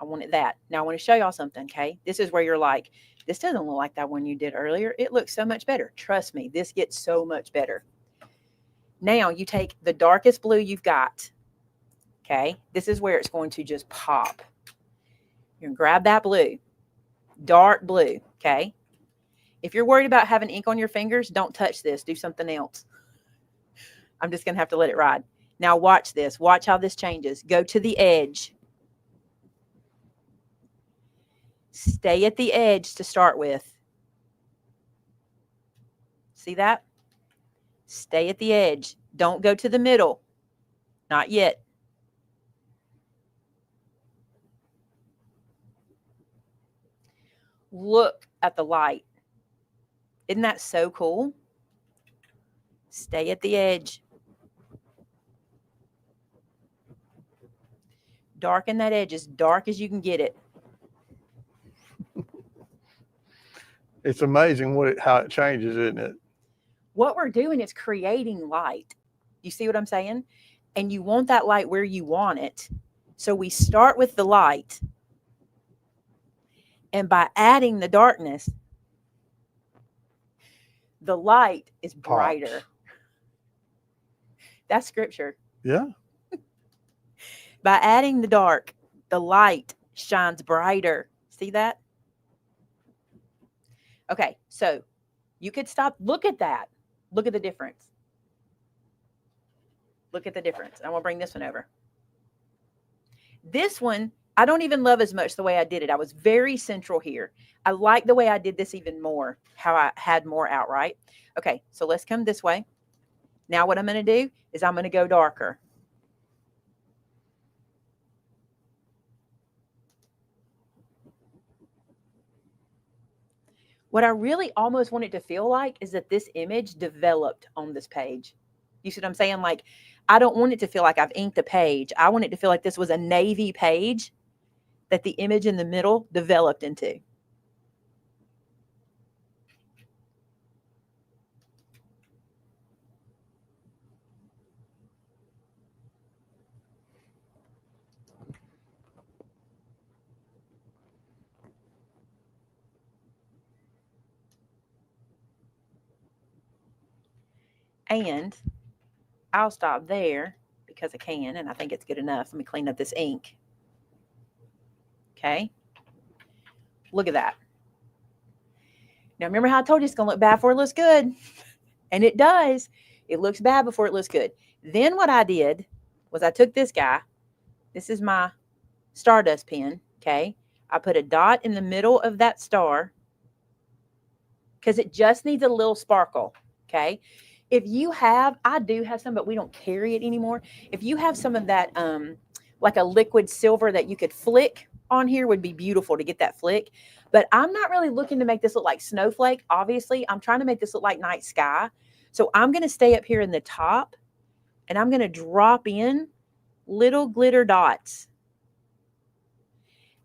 I wanted that. Now I want to show y'all something, okay? This is where you're like, this doesn't look like that one you did earlier. It looks so much better. Trust me, this gets so much better. Now you take the darkest blue you've got, okay? This is where it's going to just pop. You're going to grab that blue, dark blue, okay? If you're worried about having ink on your fingers, don't touch this. Do something else. I'm just going to have to let it ride. Now watch this. Watch how this changes. Go to the edge. Stay at the edge to start with. See that? Stay at the edge. Don't go to the middle. Not yet. Look at the light. Isn't that so cool? Stay at the edge. Darken that edge as dark as you can get it. It's amazing how it changes, isn't it? What we're doing is creating light. You see what I'm saying? And you want that light where you want it. So we start with the light. And by adding the darkness, the light is brighter. Pops. That's scripture. Yeah. By adding the dark, the light shines brighter. See that? Okay, so you could stop. Look at that. Look at the difference. Look at the difference. I'm going to bring this one over. This one, I don't even love as much the way I did it. I was very central here. I like the way I did this even more, how I had more outright. Okay, so let's come this way. Now what I'm going to do is I'm going to go darker. What I really almost want it to feel like is that this image developed on this page. You see what I'm saying? Like, I don't want it to feel like I've inked a page. I want it to feel like this was a navy page that the image in the middle developed into. And I'll stop there because I can, and I think it's good enough. Let me clean up this ink. Okay. Look at that. Now, remember how I told you it's going to look bad before it looks good? And it does. It looks bad before it looks good. Then what I did was I took this guy. This is my Stardust pen. Okay. I put a dot in the middle of that star because it just needs a little sparkle. Okay. If you have, I do have some, but we don't carry it anymore. If you have some of that, like a liquid silver that you could flick on here, would be beautiful to get that flick. But I'm not really looking to make this look like snowflake. Obviously, I'm trying to make this look like night sky. So I'm going to stay up here in the top and I'm going to drop in little glitter dots.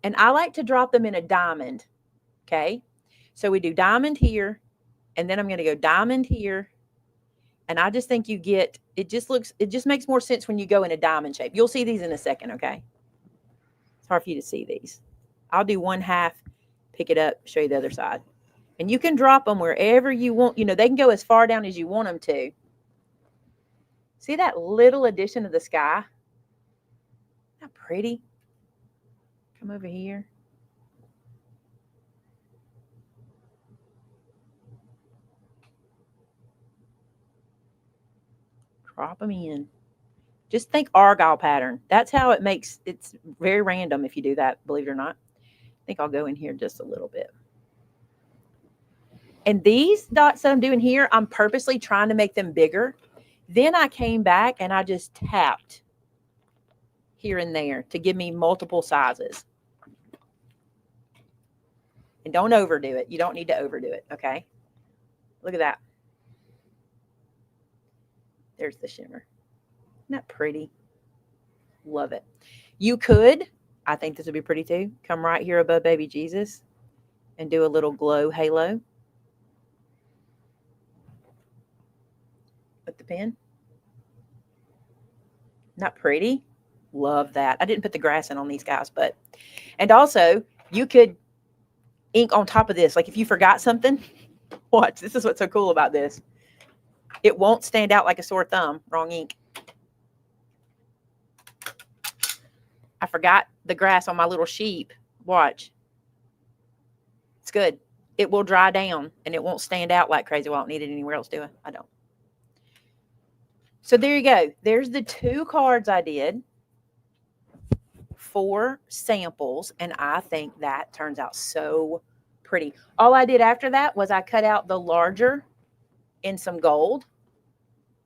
And I like to drop them in a diamond. Okay. So we do diamond here, and then I'm going to go diamond here. And I just think you get, it just makes more sense when you go in a diamond shape. You'll see these in a second, okay? It's hard for you to see these. I'll do one half, pick it up, show you the other side. And you can drop them wherever you want. You know, they can go as far down as you want them to. See that little addition of the sky? Isn't that pretty? Come over here. Drop them in. Just think Argyle pattern. That's how it makes, it's very random if you do that, believe it or not. I think I'll go in here just a little bit. And these dots that I'm doing here, I'm purposely trying to make them bigger. Then I came back and I just tapped here and there to give me multiple sizes. And don't overdo it. You don't need to overdo it, okay? Look at that. There's the shimmer. Isn't that pretty? Love it. You could, I think this would be pretty too, come right here above baby Jesus and do a little glow halo with the pen. Not pretty? Love that. I didn't put the grass in on these guys, but, and also you could ink on top of this. Like if you forgot something, watch, this is what's so cool about this. It won't stand out like a sore thumb. Wrong ink. I forgot the grass on my little sheep. Watch. It's good. It will dry down and it won't stand out like crazy. Well, I don't need it anywhere else, do I? I don't. So there you go. There's the 2 cards I did for samples. And I think that turns out so pretty. All I did after that was I cut out the larger in some gold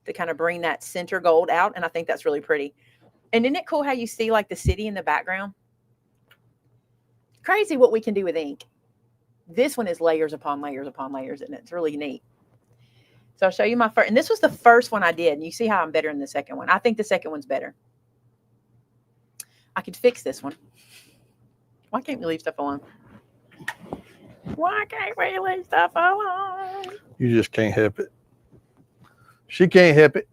to kind of bring that center gold out. And I think that's really pretty. And isn't it cool how you see like the city in the background? Crazy what we can do with ink. This one is layers upon layers upon layers, and it's really neat. So I'll show you my first, and this was the first one I did. And you see how I'm better in the second one. I think the second one's better. I could fix this one. Why can't we leave stuff alone? Why can't we leave stuff alone? You just can't help it. She can't help it.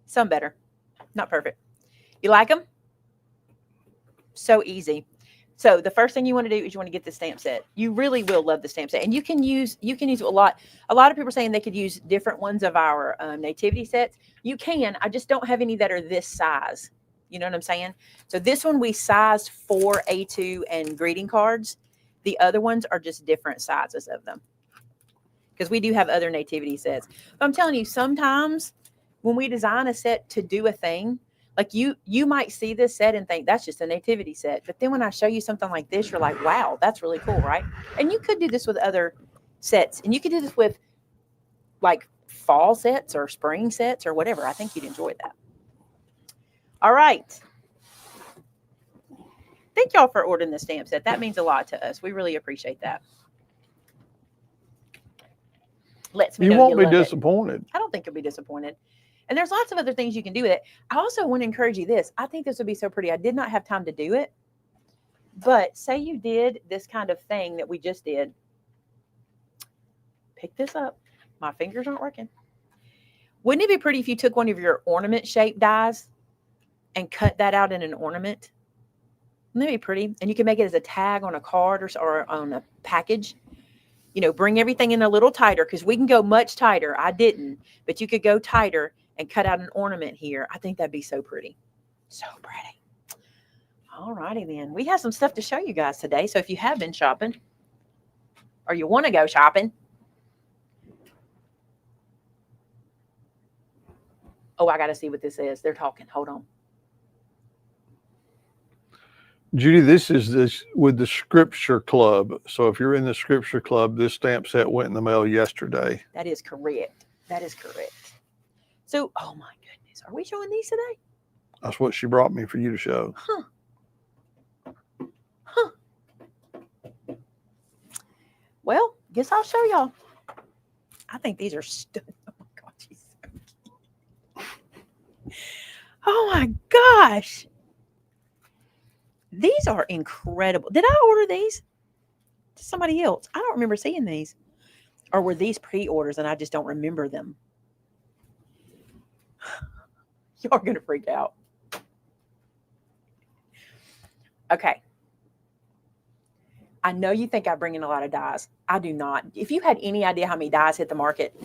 Some better. Not perfect. You like them? So easy. So the first thing you want to do is you want to get the stamp set. You really will love the stamp set, and you can use a lot. A lot of people are saying they could use different ones of our nativity sets. You can. I just don't have any that are this size. You know what I'm saying? So this one we sized for A2 and greeting cards. The other ones are just different sizes of them because we do have other nativity sets. But I'm telling you, sometimes when we design a set to do a thing, like you might see this set and think that's just a nativity set. But then when I show you something like this, you're like, wow, that's really cool, right? And you could do this with other sets. And you could do this with like fall sets or spring sets or whatever. I think you'd enjoy that. All right. Thank y'all for ordering the stamp set. That means a lot to us. We really appreciate that. Lets me know You won't be love it. disappointed. I don't think you'll be disappointed. And there's lots of other things you can do with it. I also want to encourage you this. I think this would be so pretty. I did not have time to do it. But say you did this kind of thing that we just did. Pick this up. My fingers aren't working. Wouldn't it be pretty if you took one of your ornament shaped dies and cut that out in an ornament? Wouldn't that be pretty? And you can make it as a tag on a card or on a package. You know, bring everything in a little tighter because we can go much tighter. I didn't, but you could go tighter and cut out an ornament here. I think that'd be so pretty. So pretty. All righty then. We have some stuff to show you guys today. So if you have been shopping or you want to go shopping. Oh, I got to see what this is. They're talking. Hold on. Judy, this is with the Scripture Club. So if you're in the Scripture Club, this stamp set went in the mail yesterday. That is correct. That is correct. So, oh my goodness. Are we showing these today? That's what she brought me for you to show. Huh. Well, guess I'll show y'all. I think these are stunning. Oh my God, she's so cute. Oh my gosh. These are incredible. Did I order these to somebody else? I don't remember seeing these. Or were these pre-orders and I just don't remember them? Y'all are going to freak out. Okay. I know you think I bring in a lot of dies. I do not. If you had any idea how many dies hit the market,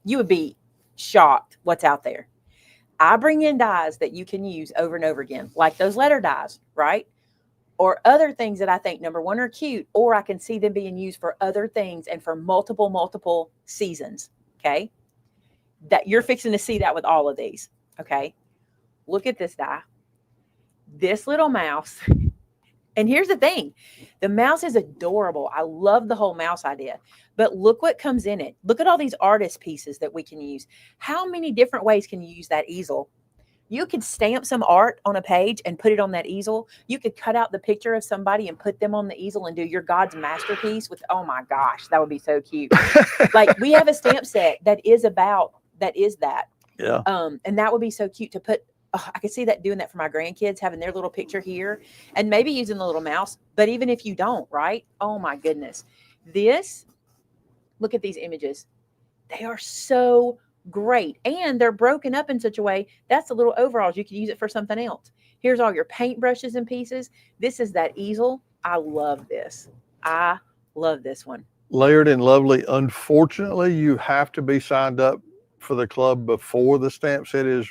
you would be shocked what's out there. I bring in dies that you can use over and over again, like those letter dies, right? Or other things that I think, number one, are cute, or I can see them being used for other things and for multiple seasons, okay? That you're fixing to see that with all of these, okay? Look at this die. This little mouse. And here's the thing. The mouse is adorable. I love the whole mouse idea. But look what comes in it. Look at all these artist pieces that we can use. How many different ways can you use that easel? You could stamp some art on a page and put it on that easel. You could cut out the picture of somebody and put them on the easel and do your God's masterpiece with, oh my gosh, that would be so cute. Like we have a stamp set that is that. Yeah. And that would be so cute to put. Oh, I could see that doing that for my grandkids, having their little picture here and maybe using the little mouse. But even if you don't, right? Oh my goodness. Look at these images. They are so great. And they're broken up in such a way. That's the little overalls. You could use it for something else. Here's all your paint brushes and pieces. This is that easel. I love this. I love this one. Layered and lovely. Unfortunately, you have to be signed up for the club before the stamp set is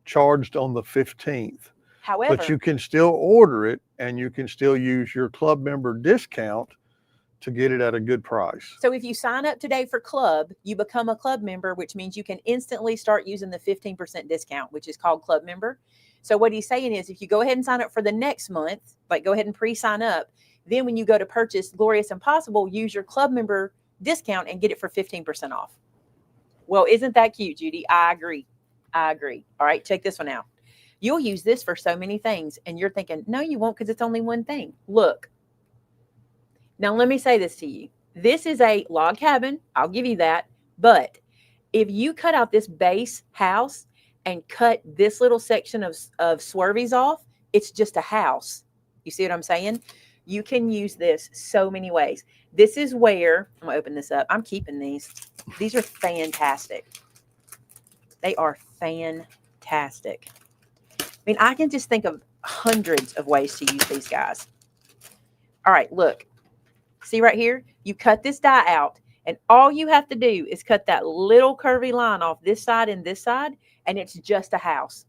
charged on the 15th. However, but you can still order it and you can still use your club member discount to get it at a good price. So if you sign up today for club, you become a club member, which means you can instantly start using the 15% discount, which is called club member. So what he's saying is if you go ahead and sign up for the next month, like go ahead and pre-sign up, then when you go to purchase Glorious Impossible, use your club member discount and get it for 15% off. Well, isn't that cute, Judy? I agree. All right, check this one out. You'll use this for so many things, and you're thinking, no, you won't because it's only one thing. Look. Now, let me say this to you. This is a log cabin. I'll give you that. But if you cut out this base house and cut this little section of swervies off, it's just a house. You see what I'm saying? You can use this so many ways. This is where, I'm going to open this up. I'm keeping these. These are fantastic. They are fantastic. I mean, I can just think of hundreds of ways to use these guys. All right, look. See right here? You cut this die out, and all you have to do is cut that little curvy line off this side and this side, and it's just a house.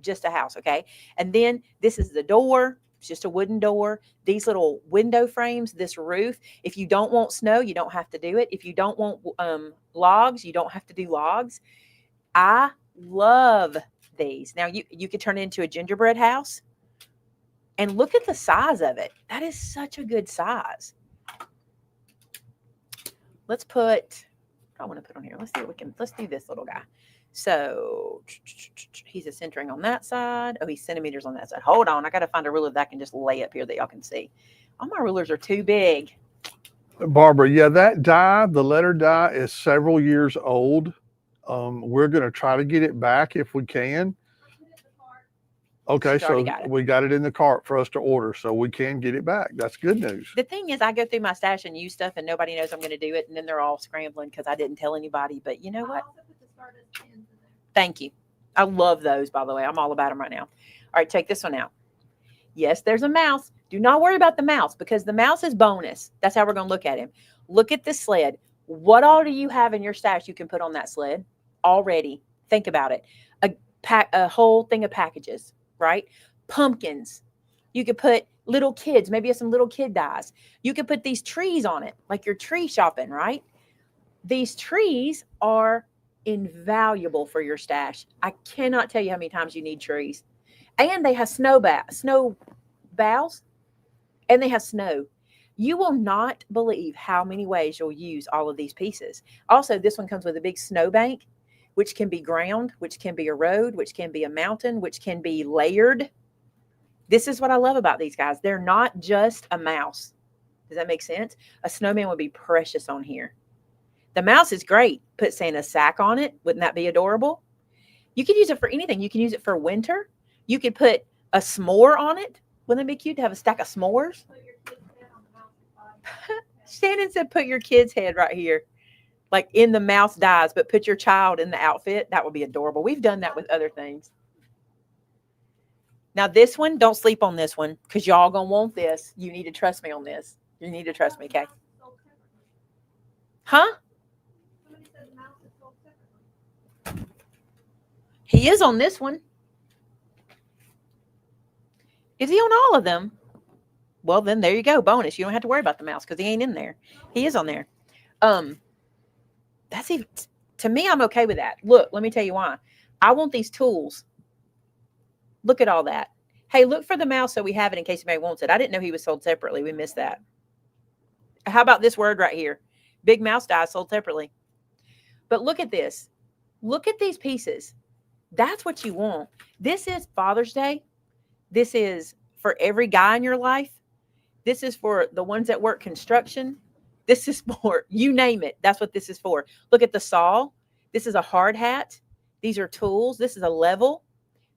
Just a house, okay? And then this is the door. It's just a wooden door. These little window frames, this roof. If you don't want snow, you don't have to do it. If you don't want logs, you don't have to do logs. I love these. Now, you could turn it into a gingerbread house. And look at the size of it. That is such a good size. Let's put, I want to put on here. Let's see what we can, let's do this little guy. So he's a centering on that side. Oh, he's centimeters on that side. Hold on. I got to find a ruler that I can just lay up here that y'all can see. All my rulers are too big. Barbara, yeah, that die, the letter die, is several years old. We're going to try to get it back if we can. Okay, so we got it in the cart for us to order, so we can get it back. That's good news. The thing is, I go through my stash and use stuff, and nobody knows I'm going to do it, and then they're all scrambling because I didn't tell anybody. But you know what? Thank you. I love those, by the way. I'm all about them right now. All right, take this one out. Yes, there's a mouse. Do not worry about the mouse because the mouse is bonus. That's how we're going to look at him. Look at this sled. What all do you have in your stash you can put on that sled already? Think about it. A whole thing of packages, right? Pumpkins. You could put little kids. Maybe you have some little kid dies. You could put these trees on it, like you're tree shopping, right? These trees are invaluable for your stash. I cannot tell you how many times you need trees. And they have snow boughs, and they have snow. You will not believe how many ways you'll use all of these pieces. Also, this one comes with a big snowbank, which can be ground, which can be a road, which can be a mountain, which can be layered. This is what I love about these guys. They're not just a mouse. Does that make sense? A snowman would be precious on here. The mouse is great. Put Santa's sack on it. Wouldn't that be adorable? You could use it for anything. You can use it for winter. You could put a s'more on it. Wouldn't it be cute to have a stack of s'mores? Shannon said, put your kid's head right here, like in the mouse dies, but put your child in the outfit. That would be adorable. We've done that with other things. Now, this one, don't sleep on this one because y'all going to want this. You need to trust me on this. You need to trust me, okay? Huh? He is on this one. Is he on all of them? Well, then there you go. Bonus. You don't have to worry about the mouse because he ain't in there. He is on there. That's even, to me, I'm okay with that. Look, let me tell you why. I want these tools. Look at all that. Hey, look for the mouse so we have it in case anybody wants it. I didn't know he was sold separately. We missed that. How about this word right here? Big mouse die sold separately. But look at this. Look at these pieces. That's what you want. This is Father's Day. This is for every guy in your life. This is for the ones that work construction. This is for, you name it. That's what this is for. Look at the saw. This is a hard hat. These are tools. This is a level.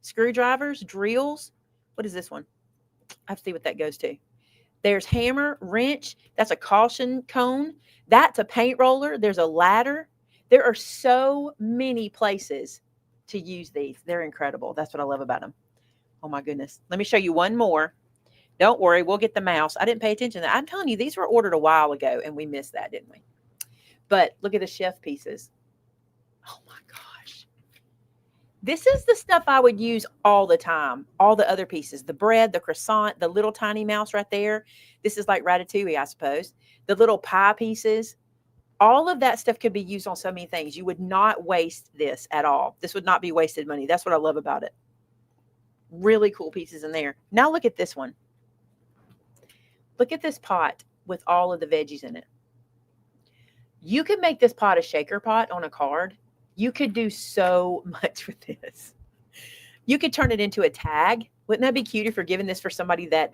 Screwdrivers, drills. What is this one? I have to see what that goes to. There's hammer, wrench. That's a caution cone. That's a paint roller. There's a ladder. There are so many places to use these. They're incredible. That's what I love about them. Oh my goodness. Let me show you one more. Don't worry, we'll get the mouse. I didn't pay attention to that. I'm telling you, these were ordered a while ago and we missed that, didn't we? But look at the chef pieces. Oh my gosh. This is the stuff I would use all the time. All the other pieces, the bread, the croissant, the little tiny mouse right there. This is like ratatouille, I suppose. The little pie pieces. All of that stuff could be used on so many things. You would not waste this at all. This would not be wasted money. That's what I love about it. Really cool pieces in there. Now look at this one. Look at this pot with all of the veggies in it. You could make this pot a shaker pot on a card. You could do so much with this. You could turn it into a tag. Wouldn't that be cute if you're giving this for somebody that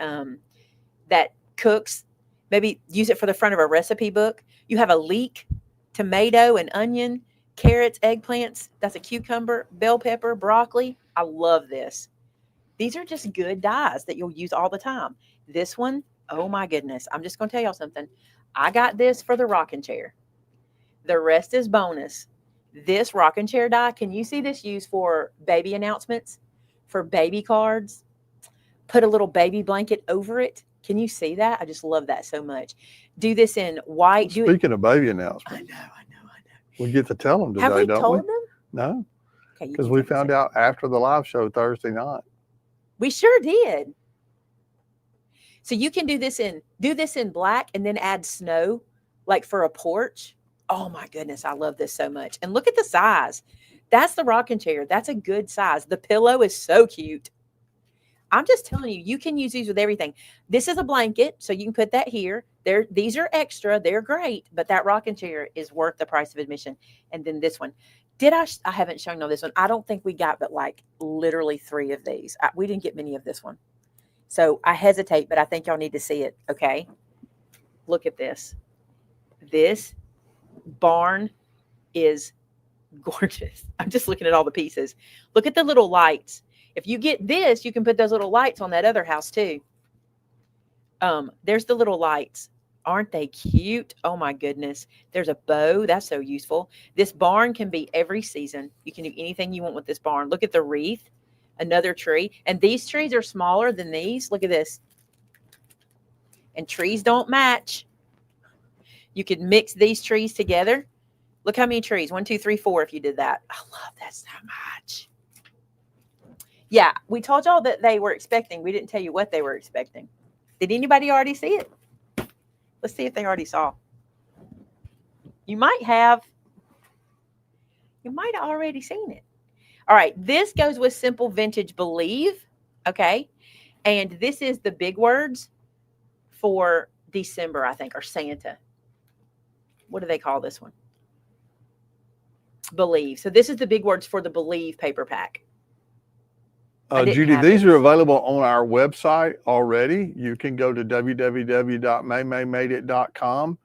that cooks? Maybe use it for the front of a recipe book. You have a leek, tomato and onion, carrots, eggplants. That's a cucumber, bell pepper, broccoli. I love this. These are just good dies that you'll use all the time. This one, oh my goodness. I'm just going to tell y'all something. I got this for the rocking chair. The rest is bonus. This rocking chair die, can you see this used for baby announcements, for baby cards? Put a little baby blanket over it. Can you see that? I just love that so much. Do this in white. Do it. Speaking of baby I announcements, know. we get to tell them today, Have we don't told we? them? No, Okay, you because can we take a found second. out after the live show Thursday night. We sure did. So you can do this in black and then add snow, like for a porch. Oh my goodness, I love this so much. And look at the size. That's the rocking chair. That's a good size. The pillow is so cute. I'm just telling you, you can use these with everything. This is a blanket, so you can put that here. These are extra. They're great, but that rocking chair is worth the price of admission. And then this one. I haven't shown you this one. I don't think we got but like literally 3 of these. We didn't get many of this one. So I hesitate, but I think y'all need to see it, okay? Look at this. This barn is gorgeous. I'm just looking at all the pieces. Look at the little lights. If you get this, you can put those little lights on that other house too. There's the little lights. Aren't they cute? Oh my goodness. There's a bow. That's so useful. This barn can be every season. You can do anything you want with this barn. Look at the wreath. Another tree. And these trees are smaller than these. Look at this. And trees don't match. You could mix these trees together. Look how many trees. 1, 2, 3, 4 if you did that. I love that so much. Yeah, we told y'all that they were expecting. We didn't tell you what they were expecting. Did anybody already see it? Let's see if they already saw. You might have already seen it. All right, this goes with Simple Vintage Believe, okay? And this is the big words for December, I think, or Santa. What do they call this one? Believe. So this is the big words for the Believe paper pack. Judy, these are available on our website already. You can go to www.maymaymadeit.com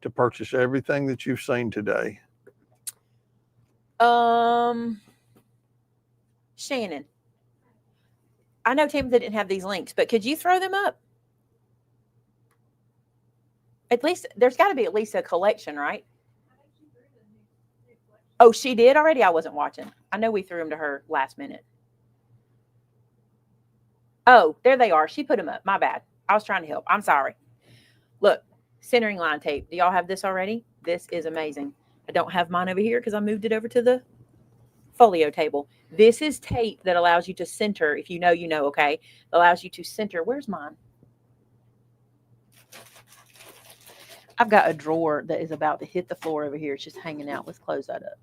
to purchase everything that you've seen today. Shannon, I know Tabitha didn't have these links, but could you throw them up? At least there's got to be at least a collection, right? Oh, she did already? I wasn't watching. I know we threw them to her last minute. Oh, there they are. She put them up. My bad. I was trying to help. I'm sorry. Look, centering line tape. Do y'all have this already? This is amazing. I don't have mine over here because I moved it over to the folio table. This is tape that allows you to center. If you know, you know, okay? It allows you to center. Where's mine? I've got a drawer that is about to hit the floor over here. It's just hanging out. Let's close that up.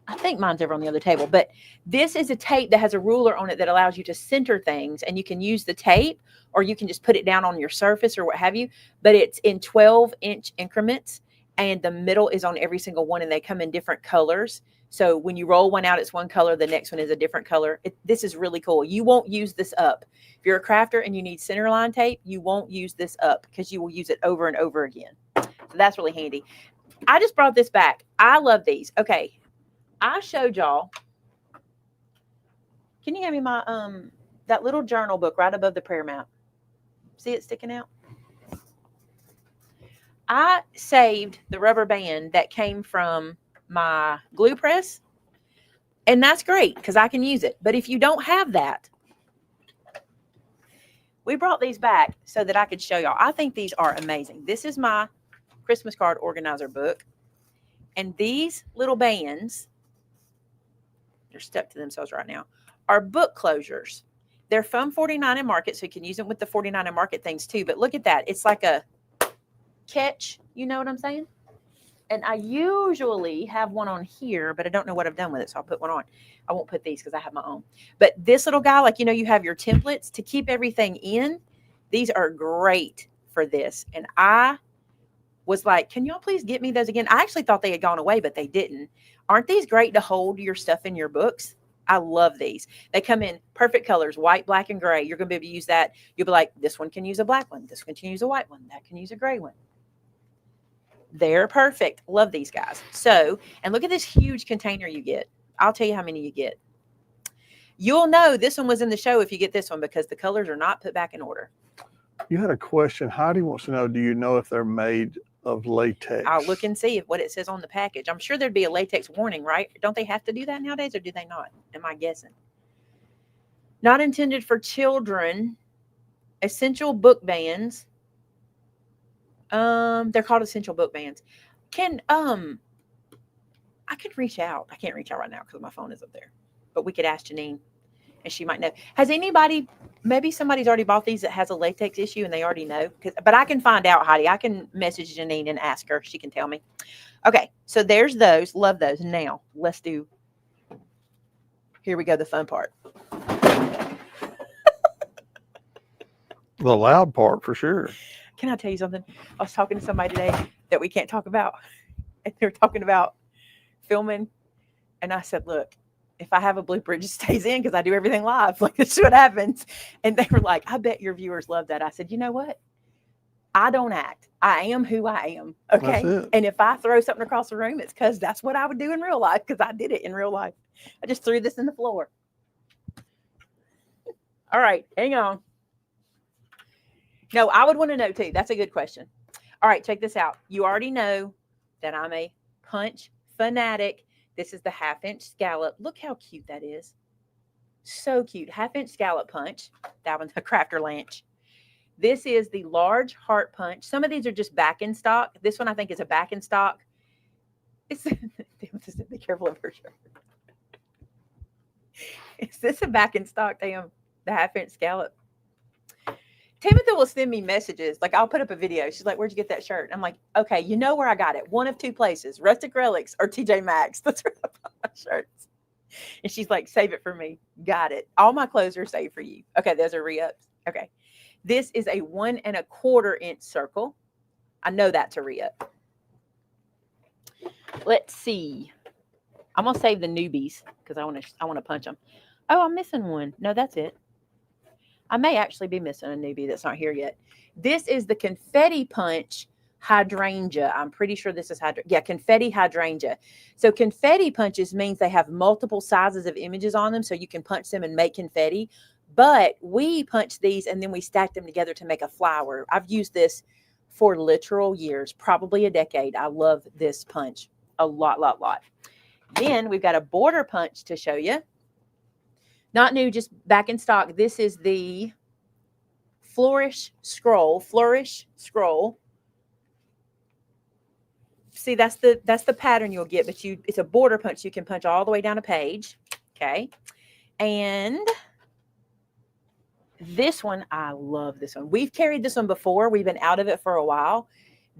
I think mine's over on the other table, but this is a tape that has a ruler on it that allows you to center things, and you can use the tape or you can just put it down on your surface or what have you, but it's in 12-inch increments and the middle is on every single one and they come in different colors. So when you roll one out, it's one color. The next one is a different color. This is really cool. You won't use this up. If you're a crafter and you need center line tape, you won't use this up because you will use it over and over again. So that's really handy. I just brought this back. I love these. Okay. I showed y'all. Can you hand me my that little journal book right above the prayer mat? See it sticking out? I saved the rubber band that came from my glue press, and that's great because I can use it. But if you don't have that, we brought these back so that I could show y'all. I think these are amazing. This is my Christmas card organizer book, and these little bands, they're stuck to themselves right now, are book closures. They're from 49 and Market, so you can use them with the 49 and Market things too. But look at that. It's like a catch. You know what I'm saying? And I usually have one on here, but I don't know what I've done with it, so I'll put one on. I won't put these because I have my own. But this little guy, like, you know, you have your templates to keep everything in. These are great for this. And I was like, can y'all please get me those again? I actually thought they had gone away, but they didn't. Aren't these great to hold your stuff in your books? I love these. They come in perfect colors, white, black, and gray. You're going to be able to use that. You'll be like, this one can use a black one. This one can use a white one. That can use a gray one. They're perfect. Love these guys. So, and look at this huge container you get. I'll tell you how many you get. You'll know this one was in the show if you get this one because the colors are not put back in order. You had a question. Heidi wants to know, do you know if they're made of latex. I'll look and see what it says on the package. I'm sure there'd be a latex warning, right? Don't they have to do that nowadays, or do they not? Am I guessing? Not intended for children. Essential book bands. They're called essential book bands. I could reach out. I can't reach out right now because my phone is up there. But we could ask Janine, and she might know. Has anybody? Maybe somebody's already bought these that has a latex issue, and they already know. But I can find out, Heidi. I can message Janine and ask her. She can tell me. Okay, so there's those. Love those. Now let's do. Here we go. The fun part. The loud part for sure. Can I tell you something? I was talking to somebody today that we can't talk about, and they were talking about filming, and I said, look, if I have a blooper, it just stays in because I do everything live. Like, this is what happens. And they were like, I bet your viewers love that. I said, you know what? I don't act. I am who I am. Okay. And if I throw something across the room, it's because that's what I would do in real life, because I did it in real life. I just threw this in the floor. All right. Hang on. No, I would want to know too. That's a good question. All right. Check this out. You already know that I'm a punch fanatic. This is the 1/2-inch scallop. Look how cute that is. So cute. 1/2-inch scallop punch. That one's a Crafter Lanch. This is the large heart punch. Some of these are just back in stock. This one I think is a back in stock. It's be careful of her shirt. Is this a back in stock? Damn, the 1/2-inch scallop. Timothy will send me messages. Like, I'll put up a video. She's like, where'd you get that shirt? I'm like, okay, you know where I got it. One of two places, Rustic Relics or TJ Maxx. That's where I bought my shirts. And she's like, save it for me. Got it. All my clothes are saved for you. Okay, those are re-ups. Okay. This is a 1 1/4 inch circle. I know that's a re-up. Let's see. I'm going to save the newbies because I want to punch them. Oh, I'm missing one. No, that's it. I may actually be missing a newbie that's not here yet. This is the confetti punch hydrangea. I'm pretty sure this is confetti hydrangea. So confetti punches means they have multiple sizes of images on them, so you can punch them and make confetti. But we punch these and then we stack them together to make a flower. I've used this for literal years, probably a decade. I love this punch a lot. Then we've got a border punch to show you. Not new, just back in stock. This is the Flourish Scroll. See, that's the pattern you'll get, but it's a border punch. You can punch all the way down a page. Okay. And this one, I love this one. We've carried this one before. We've been out of it for a while.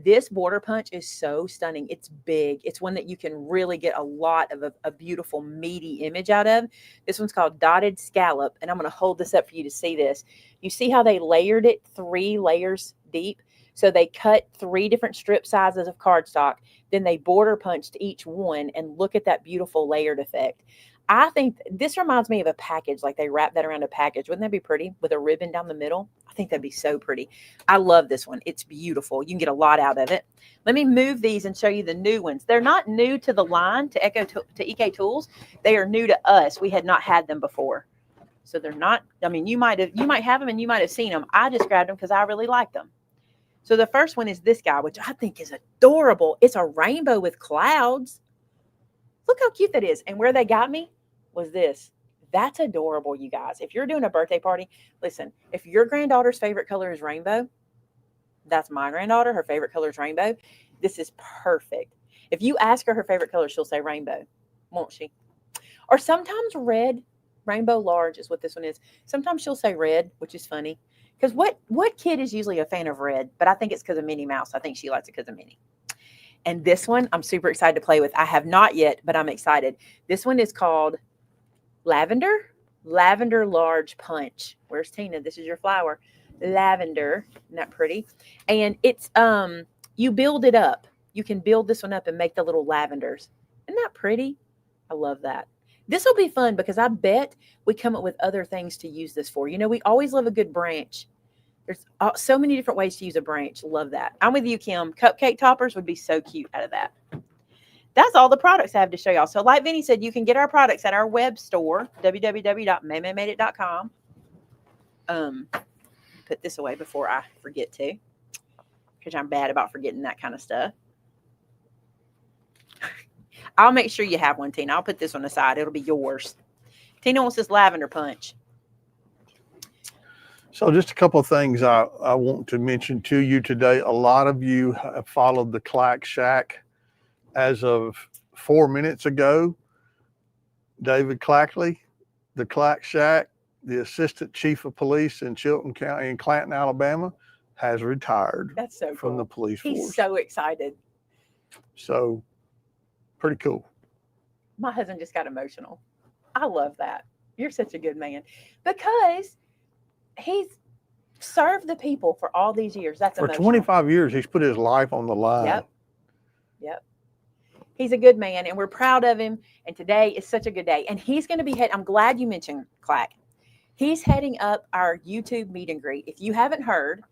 This border punch is so stunning. It's big. It's one that you can really get a lot of a beautiful, meaty image out of. This one's called Dotted Scallop, and I'm going to hold this up for you to see this. You see how they layered it 3 layers deep? So they cut 3 different strip sizes of cardstock. Then they border punched each one, and look at that beautiful layered effect. I think this reminds me of a package, like they wrap that around a package. Wouldn't that be pretty with a ribbon down the middle? I think that'd be so pretty. I love this one. It's beautiful. You can get a lot out of it. Let me move these and show you the new ones. They're not new to the line, to EK Tools. They are new to us. We had not had them before. So they're not, I mean, you might have them and you might have seen them. I just grabbed them because I really like them. So the first one is this guy, which I think is adorable. It's a rainbow with clouds. Look how cute that is. And where they got me was this. That's adorable, you guys. If you're doing a birthday party, listen, if your granddaughter's favorite color is rainbow, that's my granddaughter. Her favorite color is rainbow. This is perfect. If you ask her favorite color, she'll say rainbow, won't she? Or sometimes red. Rainbow large is what this one is. Sometimes she'll say red, which is funny. Because what kid is usually a fan of red? But I think it's because of Minnie Mouse. I think she likes it because of Minnie. And this one, I'm super excited to play with. I have not yet, but I'm excited. This one is called Lavender Large Punch. Where's Tina? This is your flower. Lavender. Isn't that pretty? And it's, you build it up. You can build this one up and make the little lavenders. Isn't that pretty? I love that. This will be fun because I bet we come up with other things to use this for. You know, we always love a good branch. There's so many different ways to use a branch. Love that. I'm with you, Kim. Cupcake toppers would be so cute out of that. That's all the products I have to show y'all. So like Vinny said, you can get our products at our web store, www.maymaymadeit.com. Put this away before I forget to. because I'm bad about forgetting that kind of stuff. I'll make sure you have one, Tina. I'll put this on the side. It'll be yours. Tina wants this lavender punch. So just a couple of things I want to mention to you today. A lot of you have followed the Clack Shack. As of 4 minutes ago, David Clackley, the Clack Shack, the Assistant Chief of Police in Chilton County in Clanton, Alabama, has retired That's so from cool. the police force. He's so excited. So pretty cool. My husband just got emotional. I love that. You're such a good man because he's served the people for all these years. That's For emotional. 25 years, he's put his life on the line. Yep. He's a good man, and we're proud of him. And today is such a good day. And he's going to be I'm glad you mentioned Clack. He's heading up our YouTube meet and greet. If you haven't heard,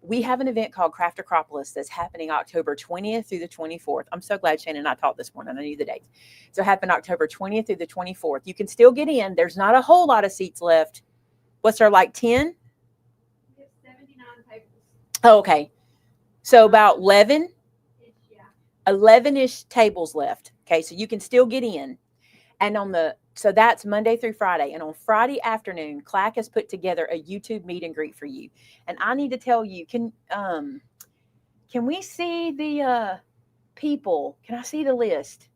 we have an event called Craft-a-CROPolis that's happening October 20th through the 24th. I'm so glad Shannon and I talked this morning. I knew the dates. So it happened October 20th through the 24th. You can still get in. There's not a whole lot of seats left. What's there, like 10? We have 79 tables. Oh, okay. So about 11? Yeah. 11-ish tables left. Okay, so you can still get in. And so that's Monday through Friday. And on Friday afternoon, Clack has put together a YouTube meet and greet for you. And I need to tell you, can we see the people? Can I see the list?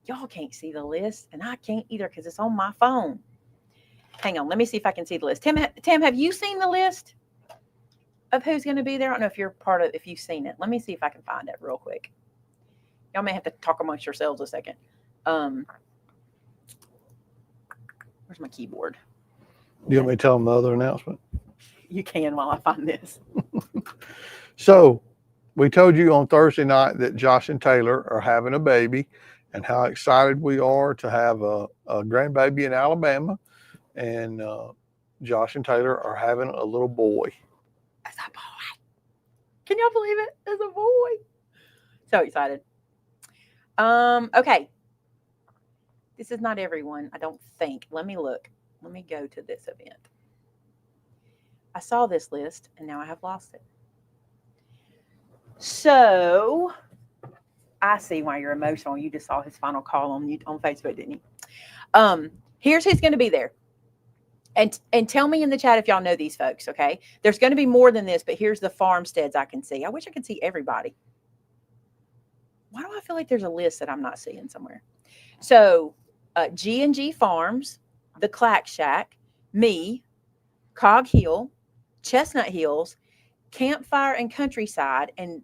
Y'all can't see the list, and I can't either because it's on my phone. Hang on, let me see if I can see the list. Tim, have you seen the list of who's going to be there? I don't know if you've seen it. Let me see if I can find it real quick. Y'all may have to talk amongst yourselves a second. Where's my keyboard? Do you want me to tell them the other announcement? You can while I find this. So we told you on Thursday night that Josh and Taylor are having a baby and how excited we are to have a grandbaby in Alabama. And Josh and Taylor are having a little boy. That's a boy. Can y'all believe it? It's a boy. So excited. Okay. This is not everyone, I don't think. Let me look. Let me go to this event. I saw this list and now I have lost it. So I see why you're emotional. You just saw his final call on Facebook, didn't you? Here's who's going to be there. And tell me in the chat if y'all know these folks, okay? There's going to be more than this, but here's the farmsteads I can see. I wish I could see everybody. Why do I feel like there's a list that I'm not seeing somewhere? So G&G Farms, the Clack Shack, me, Cog Hill, Chestnut Hills, Campfire and Countryside, and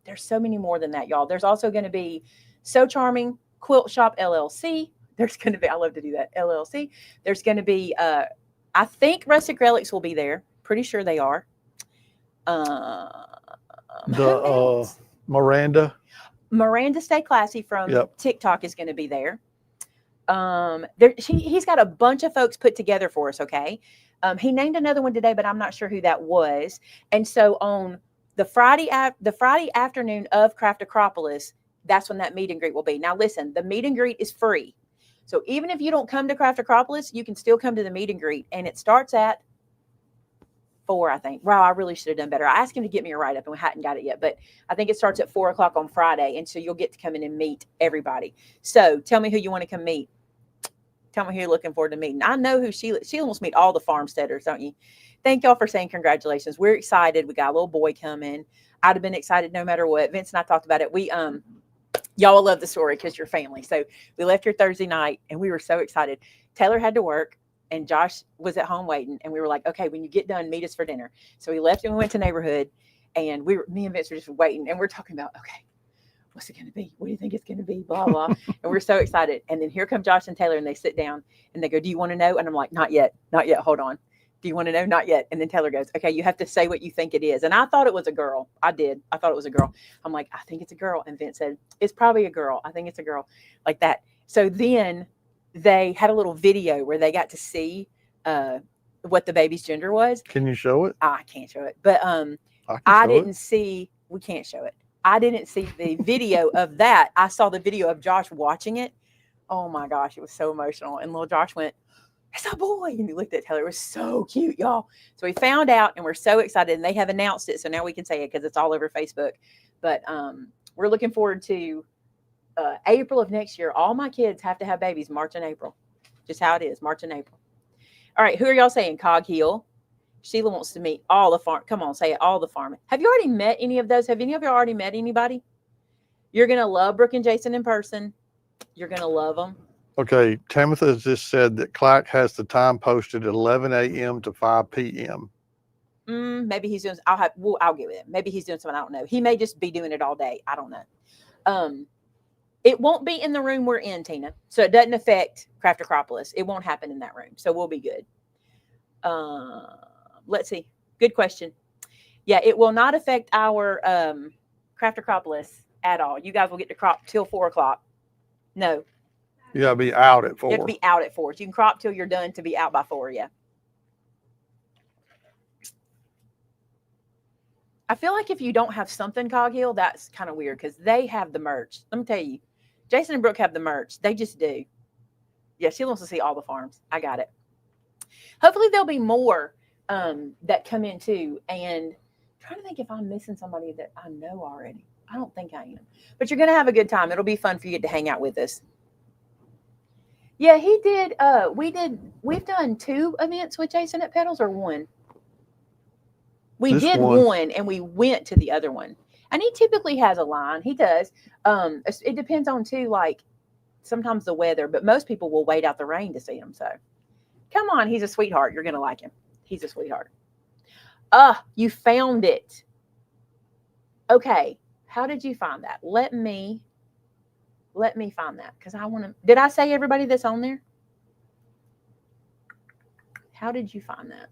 there's so many more than that, y'all. There's also going to be So Charming Quilt Shop LLC. There's going to be, I love to do that, LLC. There's going to be, I think Rustic Relics will be there. Pretty sure they are. Miranda Stay Classy from TikTok is going to be there. He's got a bunch of folks put together for us, okay? He named another one today, but I'm not sure who that was. And so on the Friday afternoon of Craft-a-CROPolis, that's when that meet and greet will be. Now listen, the meet and greet is free. So even if you don't come to Craft-a-CROPolis, you can still come to the meet and greet. And it starts at 4, I think. Wow, I really should have done better. I asked him to get me a write-up and we hadn't got it yet. But I think it starts at 4 o'clock on Friday. And so you'll get to come in and meet everybody. So tell me who you want to come meet. Tell me who you're looking forward to meeting. I know who Sheila wants to meet all the farmsteaders, don't you? Thank y'all for saying congratulations. We're excited. We got a little boy coming. I'd have been excited no matter what. Vince and I talked about it. We y'all will love the story because you're family. So we left here Thursday night and we were so excited. Taylor had to work and Josh was at home waiting. And we were like, okay, when you get done, meet us for dinner. So we left and we went to neighborhood and me and Vince were just waiting and we're talking about, okay, what's it going to be? What do you think it's going to be? Blah, blah. And we're so excited. And then here come Josh and Taylor and they sit down and they go, do you want to know? And I'm like, not yet. Not yet. Hold on. Do you want to know? Not yet. And then Taylor goes, okay, you have to say what you think it is. And I thought it was a girl. I did. I thought it was a girl. I'm like, I think it's a girl. And Vince said, it's probably a girl. I think it's a girl, like that. So then they had a little video where they got to see what the baby's gender was. Can you show it? I can't show it. But I didn't see, we can't show it. I didn't see the video of that. I saw the video of Josh watching it. Oh my gosh, it was so emotional. And little Josh went, It's a boy. And we looked at Taylor. It was so cute, y'all. So we found out and we're so excited. And they have announced it. So now we can say it because it's all over Facebook. But we're looking forward to April of next year. All my kids have to have babies March and April. Just how it is, March and April. All right, who are y'all saying? Cog Hill. Sheila wants to meet all the farm. Come on, say it, all the farming. Have you already met any of those? Have any of you already met anybody? You're going to love Brooke and Jason in person. You're going to love them. Okay, Tamitha just said that Clack has the time posted at 11 a.m. to 5 p.m. Maybe he's doing, I'll get with him. Maybe he's doing something, I don't know. He may just be doing it all day. I don't know. It won't be in the room we're in, Tina. So it doesn't affect Craft-a-CROPolis. It won't happen in that room. So we'll be good. Let's see. Good question. Yeah, it will not affect our Craft-a-CROPolis at all. You guys will get to crop till 4 o'clock. No. You gotta be out at 4. You have to be out at 4. So you can crop till you're done to be out by 4, yeah. I feel like if you don't have something, Cog Hill, that's kind of weird because they have the merch. Let me tell you, Jason and Brooke have the merch. They just do. Yeah, she wants to see all the farms. I got it. Hopefully there'll be more that come in too. And I'm trying to think if I'm missing somebody that I know already. I don't think I am. But you're going to have a good time. It'll be fun for you to hang out with us. Yeah, he did. We've done 2 events with Jason at Pedals or 1? We Just did one. 1 and we went to the other one. And he typically has a line. He does. It depends on too, like sometimes the weather, but most people will wait out the rain to see him. So come on, he's a sweetheart. You're gonna like him. He's a sweetheart. You found it. Okay. How did you find that? Let me find that because I want to. Did I say everybody that's on there? How did you find that?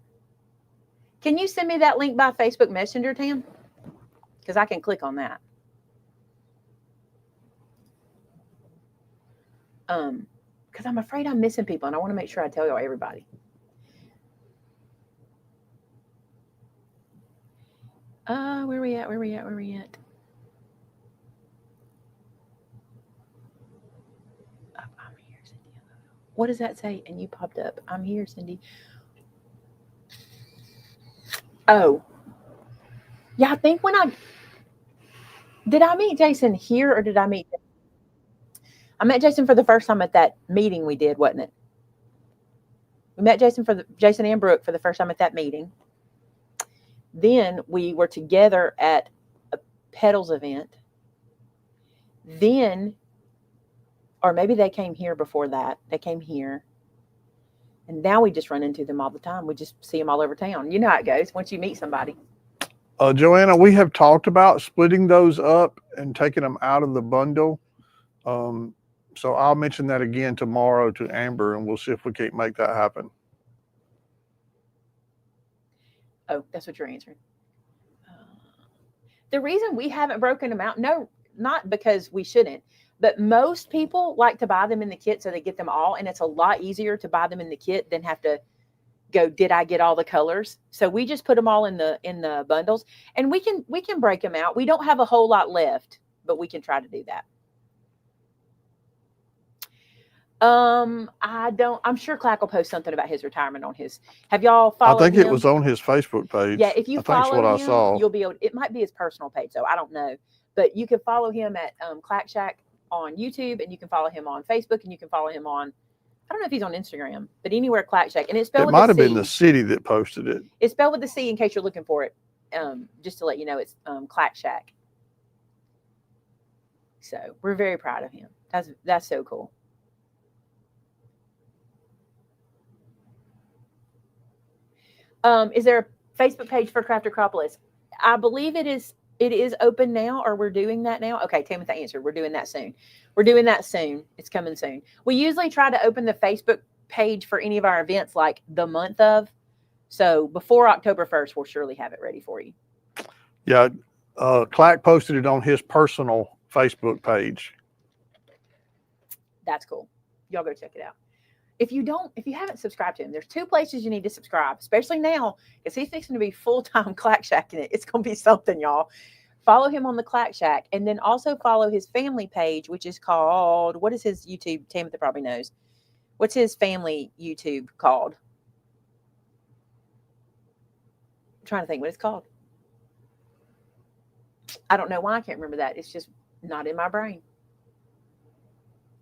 Can you send me that link by Facebook Messenger, Tam? Because I can click on that. Because I'm afraid I'm missing people, and I want to make sure I tell y'all everybody. Where we at? I'm here, Cindy. What does that say? And you popped up. I'm here, Cindy. Oh. Yeah, I think did I meet Jason here or did I met Jason for the first time at that meeting we did, wasn't it? We met Jason Jason and Brooke for the first time at that meeting. Then we were together at a Pedals event. Then, or maybe they came here before that. They came here. And now we just run into them all the time. We just see them all over town. You know how it goes once you meet somebody. Joanna, we have talked about splitting those up and taking them out of the bundle. So I'll mention that again tomorrow to Amber, and we'll see if we can't make that happen. Oh, that's what you're answering. The reason we haven't broken them out, no, not because we shouldn't, but most people like to buy them in the kit so they get them all. And it's a lot easier to buy them in the kit than have to go, did I get all the colors? So we just put them all in the bundles, and we can break them out. We don't have a whole lot left, but we can try to do that. I'm sure Clack will post something about his retirement on his. Have y'all followed him? I think it was on his Facebook page. Yeah, if you follow what him, I saw. you'll be able. It might be his personal page, though. I don't know, but you can follow him at Clack Shack on YouTube, and you can follow him on Facebook, and you can follow him on. I don't know if he's on Instagram, but anywhere Clack Shack, and it's spelled with a C. It might have been the city that posted it. It's spelled with a C in case you're looking for it. Just to let you know, it's Clack Shack. So we're very proud of him. That's so cool. Is there a Facebook page for Craft-a-CROPolis? I believe it is open now, or we're doing that now. Okay, Tamitha answered. We're doing that soon. It's coming soon. We usually try to open the Facebook page for any of our events like the month of. So before October 1st, we'll surely have it ready for you. Yeah, Clack posted it on his personal Facebook page. That's cool. Y'all go check it out. If you haven't subscribed to him, there's 2 places you need to subscribe, especially now, because he's fixing to be full-time Clack Shacking it. It's going to be something, y'all. Follow him on the Clack Shack, and then also follow his family page, which is called, what is his YouTube? Tamitha probably knows. What's his family YouTube called? I'm trying to think what it's called. I don't know why I can't remember that. It's just not in my brain.